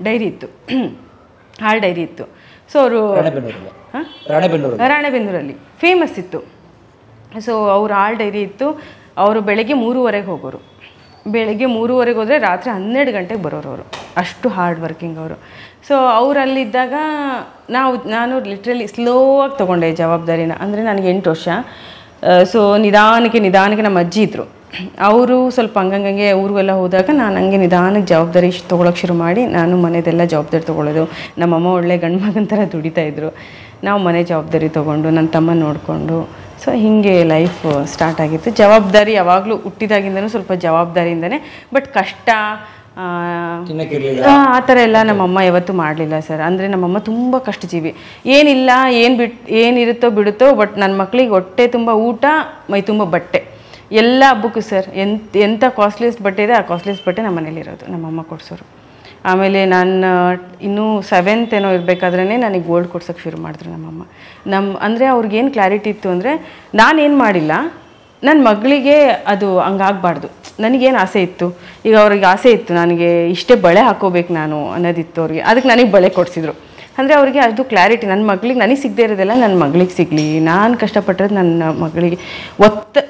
ಡೈರಿ ಇತ್ತು, ಹಾಲು ಡೈರಿ ಇತ್ತು. ಸೊ ಅವರು ರಾಣೆಬೆನ್ನೂರಲ್ಲಿ ಫೇಮಸ್ ಇತ್ತು. ಸೊ ಅವ್ರು ಹಾಲು ಡೈರಿ ಇತ್ತು. ಅವರು ಬೆಳಗ್ಗೆ 3:30 ಹೋಗೋರು. ಬೆಳಗ್ಗೆ 3:30 ಹೋದರೆ ರಾತ್ರಿ 12 ಗಂಟೆಗೆ ಬರೋರು ಅವರು. ಅಷ್ಟು ಹಾರ್ಡ್ ವರ್ಕಿಂಗ್ ಅವರು. ಸೊ ಅವರಲ್ಲಿದ್ದಾಗ ನಾನು ಲಿಟ್ರಲಿ ಸ್ಲೋ ಆಗಿ ತೊಗೊಂಡೆ ಜವಾಬ್ದಾರಿನ. ಅಂದರೆ ನನಗೆ 8 ವರ್ಷ. ಸೊ ನಿಧಾನಕ್ಕೆ ನಮ್ಮ ಅಜ್ಜಿ ಇದ್ದರು. ಅವರು ಸ್ವಲ್ಪ ಹಂಗಂಗೆ ಊರಿಗೆಲ್ಲ ಹೋದಾಗ ನಾನು ಹಂಗೆ ನಿಧಾನಕ್ಕೆ ಜವಾಬ್ದಾರಿ ತೊಗೊಳಕ್ಕೆ ಶುರು ಮಾಡಿ ನಾನು ಮನೆದೆಲ್ಲ ಜವಾಬ್ದಾರಿ ತೊಗೊಳ್ಳೋದು. ನಮ್ಮಮ್ಮ ಒಳ್ಳೆ ಗಂಡು ಮಗನ ಥರ ದುಡಿತಾಯಿದ್ರು. ನಾವು ಮನೆ ಜವಾಬ್ದಾರಿ ತೊಗೊಂಡು ನನ್ನ ತಮ್ಮ ನೋಡಿಕೊಂಡು ಸೊ ಹೀಗೆ ಲೈಫ್ ಸ್ಟಾರ್ಟ್ ಆಗಿತ್ತು. ಜವಾಬ್ದಾರಿ ಯಾವಾಗಲೂ ಹುಟ್ಟಿದಾಗಿಂದನೂ ಸ್ವಲ್ಪ ಜವಾಬ್ದಾರಿಯಿಂದನೇ, ಬಟ್ ಕಷ್ಟ ಆ ಥರ ಎಲ್ಲ ನಮ್ಮಮ್ಮ ಯಾವತ್ತೂ ಮಾಡಲಿಲ್ಲ ಸರ್. ಅಂದರೆ ನಮ್ಮಮ್ಮ ತುಂಬ ಕಷ್ಟಜೀವಿ. ಏನಿಲ್ಲ, ಏನಿರುತ್ತೋ ಬಿಡುತ್ತೋ, ಬಟ್ ನನ್ನ ಮಕ್ಕಳಿಗೆ ಹೊಟ್ಟೆ ತುಂಬ ಊಟ, ಮೈ ತುಂಬ ಬಟ್ಟೆ, ಎಲ್ಲ ಹಬ್ಬಕ್ಕೂ ಸರ್ ಎಂಥ ಕಾಸ್ಟ್ಲಿಯೆಸ್ಟ್ ಬಟ್ಟೆ ಇದೆ ಆ ಕಾಸ್ಟ್ಲಿಯೆಸ್ಟ್ ಬಟ್ಟೆ ನಮ್ಮ ಮನೇಲಿರೋದು ನಮ್ಮಮ್ಮ ಕೊಡಿಸೋರು. ಆಮೇಲೆ ನಾನು ಇನ್ನೂ 7th ಏನೋ ಇರಬೇಕಾದ್ರೇ ನನಗೆ ಗೋಲ್ಡ್ ಕೊಡ್ಸೋಕ್ಕೆ ಶುರು ಮಾಡಿದ್ರು ನಮ್ಮಮ್ಮ. ಅಂದರೆ ಅವ್ರಿಗೇನು ಕ್ಲಾರಿಟಿ ಇತ್ತು ಅಂದರೆ ನಾನೇನು ಮಾಡಿಲ್ಲ, ನನ್ನ ಮಗಳಿಗೆ ಅದು ಹಂಗಾಗಬಾರ್ದು. ನನಗೇನು ಆಸೆ ಇತ್ತು, ಈಗ ಅವ್ರಿಗೆ ಆಸೆ ಇತ್ತು ನನಗೆ ಇಷ್ಟೇ ಬಳೆ ಹಾಕೋಬೇಕು ನಾನು ಅನ್ನೋದಿತ್ತು ಅವ್ರಿಗೆ. ಅದಕ್ಕೆ ನನಗೆ ಬಳೆ ಕೊಡಿಸಿದ್ರು. ಅಂದರೆ ಅವ್ರಿಗೆ ಅದು ಕ್ಲಾರಿಟಿ, ನನ್ನ ಮಗಳಿಗೆ ನನಗೆ ಸಿಗದೆ ಇರೋದೆಲ್ಲ ನನ್ನ ಮಗಳಿಗೆ ಸಿಗಲಿ, ನಾನು ಕಷ್ಟಪಟ್ಟಿರೋದು ನನ್ನ ಮಗಳಿಗೆ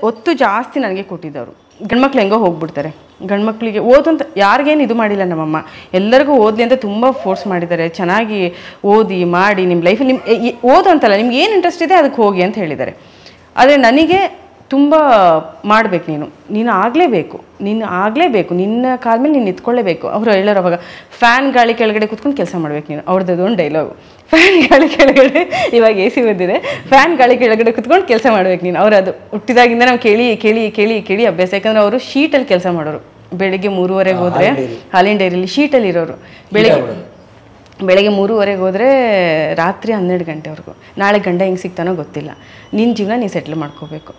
ಒತ್ತು ಜಾಸ್ತಿ ನನಗೆ ಕೊಟ್ಟಿದ್ದವರು. ಗಂಡ್ಮಕ್ಳು ಹೆಂಗೋ ಹೋಗ್ಬಿಡ್ತಾರೆ, ಗಂಡ್ಮಕ್ಳಿಗೆ ಓದಂತ ಯಾರಿಗೇನು ಇದು ಮಾಡಿಲ್ಲ ನಮ್ಮಮ್ಮ. ಎಲ್ಲರಿಗೂ ಓದಲಿ ಅಂತ ತುಂಬ ಫೋರ್ಸ್ ಮಾಡಿದ್ದಾರೆ. ಚೆನ್ನಾಗಿ ಓದಿ ಮಾಡಿ ನಿಮ್ಮ ಲೈಫಲ್ಲಿ ಓದು ಅಂತಲ್ಲ, ನಿಮ್ಗೆ ಏನು ಇಂಟ್ರೆಸ್ಟ್ ಇದೆ ಅದಕ್ಕೆ ಹೋಗಿ ಅಂತ ಹೇಳಿದ್ದಾರೆ. ಆದರೆ ನನಗೆ ತುಂಬ ಮಾಡಬೇಕು, ನೀನು ಆಗಲೇಬೇಕು, ನಿನ್ನ ಕಾಲ ಮೇಲೆ ನೀನು ನಿಂತ್ಕೊಳ್ಳೇಬೇಕು. ಅವರು ಹೇಳೋರು ಅವಾಗ, ಫ್ಯಾನ್ ಗಾಳಿ ಕೆಳಗಡೆ ಕೂತ್ಕೊಂಡು ಕೆಲಸ ಮಾಡ್ಬೇಕು ನೀನು. ಅವ್ರದ್ದು ಒಂದು ಡೈಲಾಗು, ಫ್ಯಾನ್ ಗಾಳಿ ಕೆಳಗಡೆ, ಇವಾಗ AC ಬಂದಿದೆ, ಫ್ಯಾನ್ ಗಾಳಿ ಕೆಳಗಡೆ ಕೂತ್ಕೊಂಡು ಕೆಲಸ ಮಾಡ್ಬೇಕು ನೀನು. ಅವ್ರು ಅದು ಹುಟ್ಟಿದಾಗಿಂದ ನಾವು ಕೇಳಿ ಕೇಳಿ ಕೇಳಿ ಕೇಳಿ ಅಭ್ಯಾಸ. ಯಾಕಂದರೆ ಅವರು ಶೀಟಲ್ಲಿ ಕೆಲಸ ಮಾಡೋರು. ಬೆಳಿಗ್ಗೆ 3:30ಗೆ ಹೋದರೆ ಹಾಲಿನ ಡೈರಿಯಲ್ಲಿ ಶೀಟಲ್ಲಿ ಇರೋರು. ಬೆಳಗ್ಗೆ 3:30ಗೆ ಹೋದರೆ ರಾತ್ರಿ 12 ಗಂಟೆವರೆಗೂ. ನಾಳೆ ಗಂಡ ಹೆಂಗೆ ಸಿಗ್ತಾನೋ ಗೊತ್ತಿಲ್ಲ. ನಿನ್ನ ಜೀವನ ನೀನು ಸೆಟ್ಲ್ ಮಾಡ್ಕೋಬೇಕು,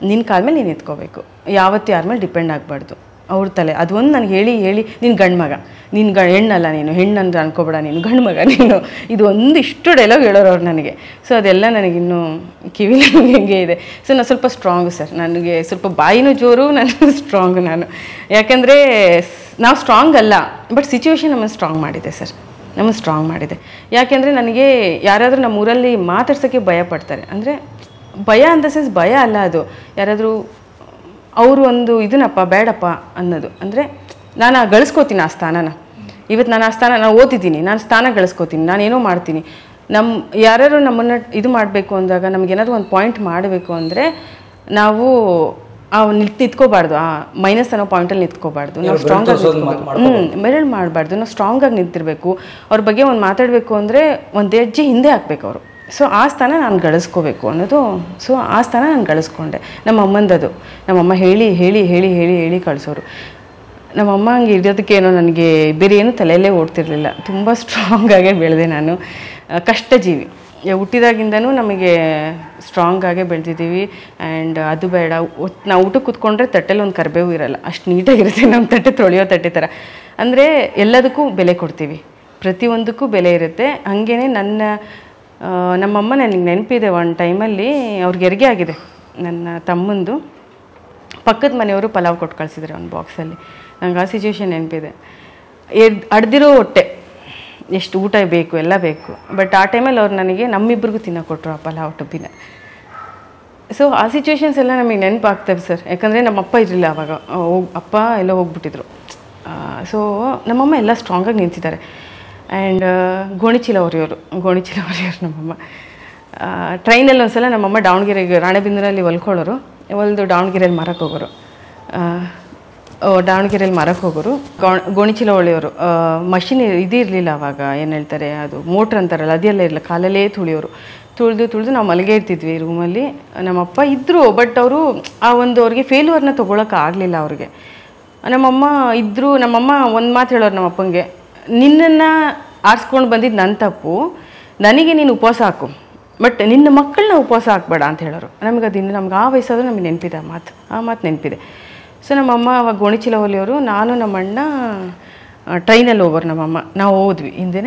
ನಿನ್ನ ಕಾಲ ಮೇಲೆ ನೀನು ಎತ್ಕೋಬೇಕು, ಯಾವತ್ತೂ ಯಾರ ಮೇಲೆ ಡಿಪೆಂಡ್ ಆಗಬಾರ್ದು. ಅವ್ರ ತಲೆ ಅದೊಂದು ನನಗೆ ಹೇಳಿ ನೀನು ಗಂಡು ಮಗ, ನೀನು ಹೆಣ್ಣಲ್ಲ, ನೀನು ಹೆಣ್ಣಂದ್ರೆ ಅನ್ಕೋಬೇಡ, ನೀನು ಗಂಡು ಮಗ ನೀನು, ಇದು ಇಷ್ಟು ಡೈಲಾಗ್ ಹೇಳೋರು ಅವ್ರು ನನಗೆ. ಸೊ ಅದೆಲ್ಲ ನನಗಿನ್ನೂ ಕಿವಿಲಿ ಹೆಂಗೆ ಇದೆ. ಸೊ ನಾನು ಸ್ವಲ್ಪ ಸ್ಟ್ರಾಂಗು ಸರ್, ನನಗೆ ಸ್ವಲ್ಪ ಬಾಯಿನೂ ಜೋರು, ನಾನು ಸ್ಟ್ರಾಂಗು ನಾನು. ಯಾಕಂದರೆ ನಾವು ಸ್ಟ್ರಾಂಗ್ ಅಲ್ಲ, ಬಟ್ ಸಿಚುವೇಶನ್ ನಮ್ಮನ್ನು ಸ್ಟ್ರಾಂಗ್ ಮಾಡಿದೆ ಸರ್, ನಮ್ಮನ್ನು ಸ್ಟ್ರಾಂಗ್ ಮಾಡಿದೆ. ಯಾಕೆಂದರೆ ನನಗೆ ಯಾರಾದರೂ ನಮ್ಮ ಊರಲ್ಲಿ ಮಾತಾಡ್ಸೋಕ್ಕೆ ಭಯ ಪಡ್ತಾರೆ. ಅಂದರೆ ಭಯ ಇನ್ ದ ಸೆನ್ಸ್ ಭಯ ಅಲ್ಲ, ಅದು ಯಾರಾದರೂ ಅವರು ಒಂದು ಇದನ್ನಪ್ಪ ಬೇಡಪ್ಪ ಅನ್ನೋದು. ಅಂದರೆ ನಾನು ಗಳಿಸ್ಕೋತೀನಿ ಆ ಸ್ಥಾನನ. ಇವತ್ತು ನಾನು ಆ ಸ್ಥಾನ, ನಾನು ಓದಿದ್ದೀನಿ, ನಾನು ಸ್ಥಾನ ಗಳಿಸ್ಕೋತೀನಿ, ನಾನೇನೋ ಮಾಡ್ತೀನಿ. ಯಾರು ನಮ್ಮನ್ನು ಇದು ಮಾಡಬೇಕು ಅಂದಾಗ, ನಮಗೇನಾದ್ರು ಒಂದು ಪಾಯಿಂಟ್ ಮಾಡಬೇಕು ಅಂದರೆ ನಾವು ನಿಂತ್ಕೋಬಾರ್ದು, ಆ ಮೈನಸ್ ಅನ್ನೋ ಪಾಯಿಂಟಲ್ಲಿ ನಿಂತ್ಕೋಬಾರ್ದು. ನಾವು ಸ್ಟ್ರಾಂಗಾಗಿ ಮೆರಳು ಮಾಡಬಾರ್ದು, ನಾವು ಸ್ಟ್ರಾಂಗಾಗಿ ನಿಂತಿರಬೇಕು. ಅವ್ರ ಬಗ್ಗೆ ಒಂದು ಮಾತಾಡಬೇಕು ಅಂದರೆ ಒಂದು ಹೆಜ್ಜೆ ಹಿಂದೆ ಹಾಕ್ಬೇಕು ಅವರು. ಸೊ ಆ ಸ್ಥಾನ ನಾನು ಗಳಿಸ್ಕೋಬೇಕು ಅನ್ನೋದು. ಸೊ ಆ ಸ್ಥಾನ ನಾನು ಗಳಿಸ್ಕೊಂಡೆ. ನಮ್ಮ ಅಮ್ಮಂದದು, ನಮ್ಮಮ್ಮ ಹೇಳಿ ಹೇಳಿ ಹೇಳಿ ಹೇಳಿ ಹೇಳಿ ಕಳಿಸೋರು. ನಮ್ಮಮ್ಮ ಹಂಗೆ ಇರೋದಕ್ಕೇನೋ ನನಗೆ ಬೇರೆ ಏನೂ ತಲೆಯಲ್ಲೇ ಓಡ್ತಿರ್ಲಿಲ್ಲ. ತುಂಬ ಸ್ಟ್ರಾಂಗಾಗೇ ಬೆಳೆದೆ ನಾನು. ಕಷ್ಟಜೀವಿ ಹುಟ್ಟಿದಾಗಿಂದನೂ ನಮಗೆ ಸ್ಟ್ರಾಂಗಾಗೇ ಬೆಳೆದಿದ್ದೀವಿ. ಆ್ಯಂಡ್ ಅದು ಬೇಡ, ನಾವು ಊಟಕ್ಕೆ ಕೂತ್ಕೊಂಡ್ರೆ ತಟ್ಟೆಲ್ಲಿ ಒಂದು ಕರಿಬೇವು ಇರೋಲ್ಲ, ಅಷ್ಟು ನೀಟಾಗಿರುತ್ತೆ ನಮ್ಮ ತಟ್ಟೆ, ತೊಳೆಯೋ ತಟ್ಟೆ ಥರ. ಅಂದರೆ ಎಲ್ಲದಕ್ಕೂ ಬೆಲೆ ಕೊಡ್ತೀವಿ, ಪ್ರತಿಯೊಂದಕ್ಕೂ ಬೆಲೆ ಇರುತ್ತೆ. ಹಾಗೇ ನಮ್ಮಮ್ಮ ನನಗೆ ನೆನಪಿದೆ, ಒಂದು ಟೈಮಲ್ಲಿ ಅವ್ರಿಗೆ ಹೆರಿಗೆ ಆಗಿದೆ. ನನ್ನ ತಮ್ಮಂದು ಪಕ್ಕದ ಮನೆಯವರು ಪಲಾವ್ ಕೊಟ್ಟು ಕಳಿಸಿದ್ರು ಒಂದು ಬಾಕ್ಸಲ್ಲಿ. ನಂಗೆ ಆ ಸಿಚುವೇಶನ್ ನೆನಪಿದೆ. ಅಡ್ದಿರೋ ಹೊಟ್ಟೆ, ಎಷ್ಟು ಊಟ ಬೇಕು ಎಲ್ಲ ಬೇಕು, ಬಟ್ ಆ ಟೈಮಲ್ಲಿ ಅವ್ರು ನನಗೆ ನಮ್ಮಿಬ್ಬರಿಗೂ ತಿನ್ನೋಕೊಟ್ರು ಆ ಪಲಾವ್ ಟಬ್ಬಿನ. ಸೊ ಆ ಸಿಚುವೇಶನ್ಸ್ ಎಲ್ಲ ನಮಗೆ ನೆನಪಾಗ್ತವೆ ಸರ್. ಯಾಕಂದರೆ ನಮ್ಮಪ್ಪ ಇರಲಿಲ್ಲ ಆವಾಗ, ಅಪ್ಪ ಎಲ್ಲ ಹೋಗ್ಬಿಟ್ಟಿದ್ರು. ಸೊ ನಮ್ಮಮ್ಮ ಎಲ್ಲ ಸ್ಟ್ರಾಂಗಾಗಿ ನಿಂತಿದ್ದಾರೆ. ಆ್ಯಂಡ್ ಗೋಣಿಚೀಲ ಹೊರೆಯೋರು ನಮ್ಮಮ್ಮ. ಟ್ರೈನಲ್ಲಿ ಒಂದ್ಸಲ ನಮ್ಮಮ್ಮ ದಾವಣಗೆರೆಗೆ, ರಾಣೆಬೆನ್ನೂರಲ್ಲಿ ಹೊಲ್ಕೊಳ್ಳೋರು, ಹೊಲ್ದು ದಾವಣಗೆರೆಯಲ್ಲಿ ಮಾರಕ್ಕೆ ಹೋಗೋರು. ಗೋಣಿಚೀಲ ಹೊಳೆಯೋರು. ಮಷಿನ್ ಇದು ಇರಲಿಲ್ಲ ಆವಾಗ, ಏನು ಹೇಳ್ತಾರೆ ಅದು ಮೋಟ್ರ್ ಅಂತಾರಲ್ಲ, ಅದೆಲ್ಲ ಇರಲಿಲ್ಲ, ಕಾಲಲ್ಲೇ ತುಳಿಯೋರು. ತುಳಿದು ನಾವು ಮಲಗೇ ಇರ್ತಿದ್ವಿ ರೂಮಲ್ಲಿ. ನಮ್ಮಪ್ಪ ಇದ್ದರು, ಬಟ್ ಅವರು ಅವ್ರಿಗೆ ಫೇಲ್ಯೂರ್ನ ತೊಗೊಳಕ್ಕೆ ಆಗಲಿಲ್ಲ ಅವ್ರಿಗೆ. ನಮ್ಮಮ್ಮ ಇದ್ದರು. ನಮ್ಮಮ್ಮ ಒಂದು ಮಾತು ಹೇಳೋರು ನಮ್ಮಪ್ಪಂಗೆ, ನಿನ್ನನ್ನು ಆರಿಸ್ಕೊಂಡು ಬಂದಿದ್ದು ನನ್ನ ತಪ್ಪು, ನನಗೆ ನೀನು ಉಪವಾಸ ಹಾಕು, ಬಟ್ ನಿನ್ನ ಮಕ್ಕಳನ್ನ ಉಪವಾಸ ಹಾಕ್ಬೇಡ ಅಂತ ಹೇಳೋರು. ನಮ್ಗೆ ಆ ವಯಸ್ಸಾದರೂ ನಮಗೆ ನೆನಪಿದೆ ಆ ಮಾತು ನೆನಪಿದೆ. ಸೊ ನಮ್ಮಮ್ಮ ಅವಾಗ ಗೋಣಿಚೀಲ ಹೊಲಿಯೋರು, ನಾನು ನಮ್ಮಣ್ಣ ಟ್ರೈನಲ್ಲಿ ಹೋಗೋರು. ನಮ್ಮಮ್ಮ ನಾವು ಹೋದ್ವಿ ಹಿಂದೆ,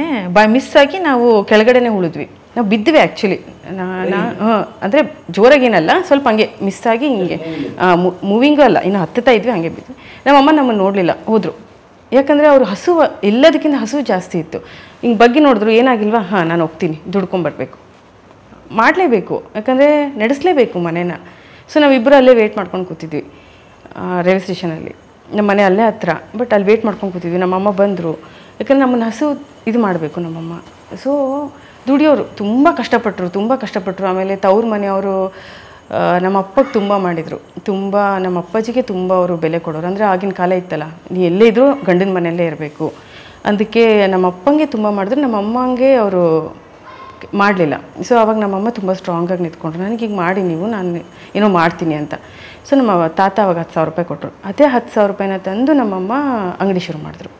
ಮಿಸ್ ಆಗಿ ನಾವು ಕೆಳಗಡೆನೇ ಉಳಿದ್ವಿ. ನಾವು ಬಿದ್ದಿವಿ ಆ್ಯಕ್ಚುಲಿ. ಅಂದರೆ ಜೋರಾಗೇನಲ್ಲ, ಸ್ವಲ್ಪ ಹಂಗೆ ಮಿಸ್ ಆಗಿ ಹಿಂಗೆ ಮೂವಿಂಗೂ ಅಲ್ಲ, ಇನ್ನು ಹತ್ತುತ್ತಾ ಇದ್ವಿ, ಹಂಗೆ ಬಿದ್ವಿ. ನಮ್ಮಮ್ಮ ನಮ್ಮನ್ನು ನೋಡಲಿಲ್ಲ, ಹೋದರು. ಯಾಕಂದರೆ ಅವರು ಎಲ್ಲದಕ್ಕಿಂತ ಹಸು ಜಾಸ್ತಿ ಇತ್ತು. ಹಿಂಗೆ ಬಗ್ಗೆ ನೋಡಿದ್ರು, ಏನಾಗಿಲ್ವಾ, ಹಾಂ ನಾನು ಹೋಗ್ತೀನಿ, ದುಡ್ಕೊಂಬರ್ಬೇಕು, ಮಾಡಲೇಬೇಕು, ಯಾಕಂದರೆ ನಡೆಸಲೇಬೇಕು ಮನೇನ. ಸೊ ನಾವಿಬ್ಬರು ಅಲ್ಲೇ ವೇಟ್ ಮಾಡ್ಕೊಂಡು ಕೂತಿದ್ವಿ ರೈಲ್ವೆ ಸ್ಟೇಷನಲ್ಲಿ. ನಮ್ಮ ಮನೆ ಅಲ್ಲೇ ಹತ್ರ, ಬಟ್ ಅಲ್ಲಿ ವೇಟ್ ಮಾಡ್ಕೊಂಡು ಕೂತಿದ್ವಿ. ನಮ್ಮಮ್ಮ ಬಂದರು, ಯಾಕಂದರೆ ನಮ್ಮನ್ನು ಹಸು ಇದು ಮಾಡಬೇಕು ನಮ್ಮಮ್ಮ. ಸೊ ದುಡಿಯೋರು ತುಂಬ ಕಷ್ಟಪಟ್ಟರು. ಆಮೇಲೆ ತವ್ರ ಮನೆಯವರು ನಮ್ಮ ಅಪ್ಪಗೆ ತುಂಬ ಮಾಡಿದರು, ತುಂಬ ನಮ್ಮ ಅಪ್ಪಾಜಿಗೆ ತುಂಬ ಅವರು ಬೆಲೆ ಕೊಡೋರು. ಅಂದರೆ ಆಗಿನ ಕಾಲ ಇತ್ತಲ್ಲ, ನೀ ಎಲ್ಲೇ ಇದ್ದರೂ ಗಂಡನ ಮನೆಯಲ್ಲೇ ಇರಬೇಕು, ಅದಕ್ಕೆ ನಮ್ಮ ಅಪ್ಪಂಗೆ ತುಂಬ ಮಾಡಿದ್ರು, ನಮ್ಮ ಅಮ್ಮಂಗೆ ಅವರು ಮಾಡಲಿಲ್ಲ. ಸೊ ಆವಾಗ ನಮ್ಮಮ್ಮ ತುಂಬ ಸ್ಟ್ರಾಂಗಾಗಿ ನಿಂತ್ಕೊಂಡ್ರು, ನನಗೀಗ ಮಾಡಿ ನೀವು, ನಾನು ಏನೋ ಮಾಡ್ತೀನಿ ಅಂತ. ಸೊ ನಮ್ಮ ತಾತ ಅವಾಗ 10,000 ರೂಪಾಯಿ ಕೊಟ್ಟರು. ಅದೇ 10,000 ರೂಪಾಯಿನ ತಂದು ನಮ್ಮಮ್ಮ ಅಂಗಡಿ ಶುರು ಮಾಡಿದ್ರು.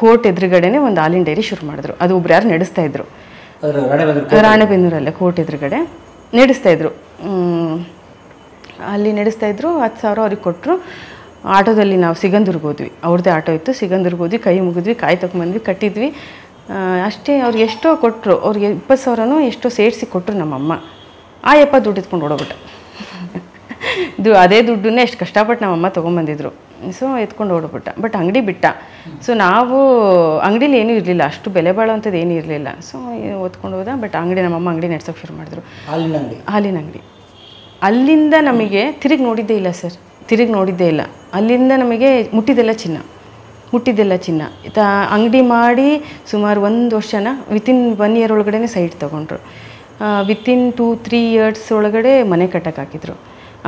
ಕೋರ್ಟ್ ಎದುರುಗಡೆನೆ ಒಂದು ಹಾಲಿನ ಡೈರಿ ಶುರು ಮಾಡಿದ್ರು. ಅದು ಒಬ್ರು ಯಾರು ನಡೆಸ್ತಾಯಿದ್ರು, ರಾಣೆಬೆನ್ನೂರಲ್ಲೇ ಕೋರ್ಟ್ ಎದುರುಗಡೆ ನಡೆಸ್ತಾಯಿದ್ರು. ಅಲ್ಲಿ ನಡೆಸ್ತಾಯಿದ್ರು. 10,000 ಅವ್ರಿಗೆ ಕೊಟ್ಟರು. ಆಟೋದಲ್ಲಿ ನಾವು ಸಿಗಂದೂರ್ಗೆ ಹೋದ್ವಿ, ಅವ್ರದ್ದೇ ಆಟೋ ಇತ್ತು, ಸಿಗಂದೂರ್ಗೆ ಹೋದ್ವಿ, ಕೈ ಮುಗಿದ್ವಿ, ಕಾಯಿ ತೊಗೊಂಬಂದ್ವಿ, ಕಟ್ಟಿದ್ವಿ. ಅಷ್ಟೇ. ಅವ್ರಿಗೆ ಎಷ್ಟೋ ಕೊಟ್ಟರು, ಅವ್ರಿಗೆ 20,000ನೋ ಎಷ್ಟೋ ಸೇರಿಸಿ ಕೊಟ್ಟರು ನಮ್ಮಮ್ಮ. ಆ ಯಪ್ಪ ದುಡ್ಡು ಎತ್ಕೊಂಡು ಓಡೋಗ್ಬಿಟ್ಟ. ಅದೇ ದುಡ್ಡನ್ನೇ ಎಷ್ಟು ಕಷ್ಟಪಟ್ಟು ನಮ್ಮಮ್ಮ ತೊಗೊಂಬಂದಿದ್ರು. ಸೊ ಎತ್ಕೊಂಡು ಓಡೋಗ್ಬಿಟ್ಟ. ಬಟ್ ಅಂಗಡಿ ಬಿಟ್ಟ. ಸೊ ನಾವು ಅಂಗಡೀಲಿ ಏನೂ ಇರಲಿಲ್ಲ, ಅಷ್ಟು ಬೆಲೆ ಬಾಳೋವಂಥದ್ದು ಏನೂ ಇರಲಿಲ್ಲ. ಸೊ ಓದ್ಕೊಂಡು ಹೋದ. ಬಟ್ ಅಂಗಡಿ ನಮ್ಮಮ್ಮ ಅಂಗಡಿ ನಡೆಸೋಕೆ ಶುರು ಮಾಡಿದ್ರು, ಹಾಲಿನ ಅಂಗಡಿ. ಅಲ್ಲಿಂದ ನಮಗೆ ತಿರುಗಿ ನೋಡಿದ್ದೇ ಇಲ್ಲ ಸರ್, ತಿರುಗಿ ನೋಡಿದ್ದೇ ಇಲ್ಲ. ಅಲ್ಲಿಂದ ನಮಗೆ ಮುಟ್ಟಿದ್ದೆಲ್ಲ ಚಿನ್ನ. ಅಂಗಡಿ ಮಾಡಿ ಸುಮಾರು 1 ವರ್ಷನ ವಿತಿನ್ 1 ಇಯರ್ ಒಳಗಡೆ ಸೈಟ್ ತೊಗೊಂಡ್ರು. ವಿತಿನ್ 2-3 ಇಯರ್ಸ್ ಒಳಗಡೆ ಮನೆ ಕಟ್ಟಕ್ಕೆ ಹಾಕಿದ್ರು.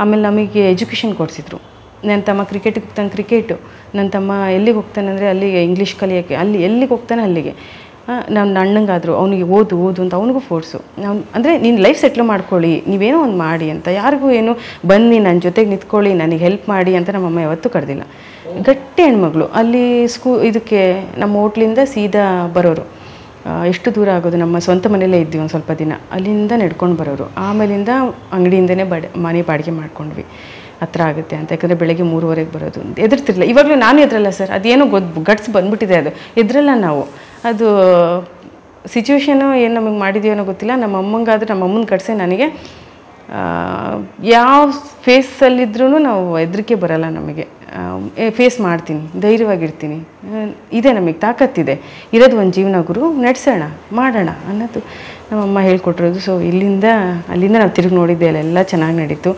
ಆಮೇಲೆ ನಮಗೆ ಎಜುಕೇಷನ್ ಕೊಡಿಸಿದ್ರು. ನನ್ನ ತಮ್ಮ ಕ್ರಿಕೆಟಿಗೆ ಹೋಗ್ತಾನೆ, ಕ್ರಿಕೆಟು. ನನ್ನ ತಮ್ಮ ಎಲ್ಲಿಗೆ ಹೋಗ್ತಾನೆ ಅಂದರೆ ಅಲ್ಲಿಗೆ ಇಂಗ್ಲೀಷ್ ಕಲಿಯೋಕ್ಕೆ, ಅಲ್ಲಿ ಎಲ್ಲಿಗೆ ಹೋಗ್ತಾನೆ ಅಲ್ಲಿಗೆ. ನನ್ನ ಅಣ್ಣಂಗಾದ್ರು ಅವನಿಗೆ ಓದು ಅಂತ ಅವನಿಗೂ ಫೋರ್ಸು. ನಾವು ಅಂದರೆ ನೀನು ಲೈಫ್ ಸೆಟ್ಲ್ ಮಾಡ್ಕೊಳ್ಳಿ, ನೀವೇನೋ ಒಂದು ಮಾಡಿ ಅಂತ. ಯಾರಿಗೂ ಏನು ಬನ್ನಿ ನನ್ನ ಜೊತೆಗೆ ನಿಂತ್ಕೊಳ್ಳಿ, ನನಗೆ ಹೆಲ್ಪ್ ಮಾಡಿ ಅಂತ ನಮ್ಮಮ್ಮ ಯಾವತ್ತೂ ಕರೆದಿಲ್ಲ. ಗಟ್ಟಿ ಹೆಣ್ಮಗಳು. ಅಲ್ಲಿ ಇದಕ್ಕೆ ನಮ್ಮ ಹೋಟ್ಲಿಂದ ಸೀದಾ ಬರೋರು. ಎಷ್ಟು ದೂರ ಆಗೋದು, ನಮ್ಮ ಸ್ವಂತ ಮನೆಯಲ್ಲೇ ಇದ್ವಿ ಒಂದು ಸ್ವಲ್ಪ ದಿನ, ಅಲ್ಲಿಂದ ನಡ್ಕೊಂಡು ಬರೋರು. ಆಮೇಲಿಂದ ಅಂಗಡಿಯಿಂದನೇ ಮನೆ ಬಾಡಿಗೆ ಮಾಡ್ಕೊಂಡ್ವಿ, ಹತ್ರ ಆಗುತ್ತೆ ಅಂತ. ಯಾಕಂದರೆ ಬೆಳಗ್ಗೆ 3:30ಗೆ ಬರೋದು. ಎದುರ್ತಿರ್ಲಿಲ್ಲ. ಇವಾಗಲೂ ನಾನು ಎದುರಲ್ಲ ಸರ್, ಅದೇನೋ ಗಟ್ಸ್ ಬಂದುಬಿಟ್ಟಿದೆ. ಅದು ಎದುರಲ್ಲ ನಾವು. ಅದು ಸಿಚುವೇಶನು ಏನು ನಮಗೆ ಮಾಡಿದೆಯೋ ಅನ್ನೋ ಗೊತ್ತಿಲ್ಲ. ನಮ್ಮ ಅಮ್ಮಂಗಾದ್ರೆ ನಮ್ಮ ಅಮ್ಮನ ಕಟ್ಸೆ ನನಗೆ ಯಾವ ಫೇಸಲ್ಲಿದ್ರೂ ನಾವು ಹೆದರಿಕೆ ಬರಲ್ಲ ನಮಗೆ. ಫೇಸ್ ಮಾಡ್ತೀನಿ, ಧೈರ್ಯವಾಗಿರ್ತೀನಿ, ಇದೆ ನಮಗೆ ತಾಕತ್ತಿದೆ, ಇರೋದು ಒಂದು ಜೀವನ ಗುರು, ನಡೆಸೋಣ ಮಾಡೋಣ ಅನ್ನೋದು ನಮ್ಮಮ್ಮ ಹೇಳ್ಕೊಟ್ಟಿರೋದು. ಸೊ ಅಲ್ಲಿಂದ ನಾವು ತಿರುಗಿ ನೋಡಿದ್ದೆ, ಅಲ್ಲೆಲ್ಲ ಚೆನ್ನಾಗಿ ನಡೀತು.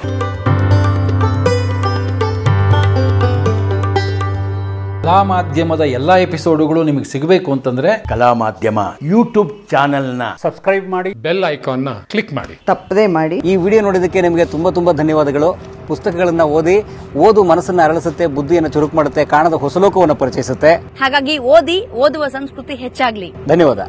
ಕಲಾ ಮಾಧ್ಯಮದ ಎಲ್ಲ ಎಪಿಸೋಡುಗಳು ನಿಮಗೆ ಸಿಗಬೇಕು ಅಂತಂದ್ರೆ ಕಲಾ ಮಾಧ್ಯಮ ಯೂಟ್ಯೂಬ್ ಚಾನೆಲ್ನ ಸಬ್ಸ್ಕ್ರೈಬ್ ಮಾಡಿ, ಬೆಲ್ ಐಕಾನ್ನ ಕ್ಲಿಕ್ ಮಾಡಿ, ತಪ್ಪದೇ ಮಾಡಿ. ಈ ವಿಡಿಯೋ ನೋಡಿದ್ದಕ್ಕೆ ನಿಮಗೆ ತುಂಬ ಧನ್ಯವಾದಗಳು. ಪುಸ್ತಕಗಳನ್ನ ಓದು ಮನಸ್ಸನ್ನು ಅರಳಿಸುತ್ತೆ, ಬುದ್ಧಿಯನ್ನು ಚುರುಕು ಮಾಡುತ್ತೆ, ಕಾಣದ ಹೊಸಲೋಕವನ್ನು ಪರಿಚಯಿಸುತ್ತೆ. ಹಾಗಾಗಿ ಓದುವ ಸಂಸ್ಕೃತಿ ಹೆಚ್ಚಾಗ್ಲಿ. ಧನ್ಯವಾದ.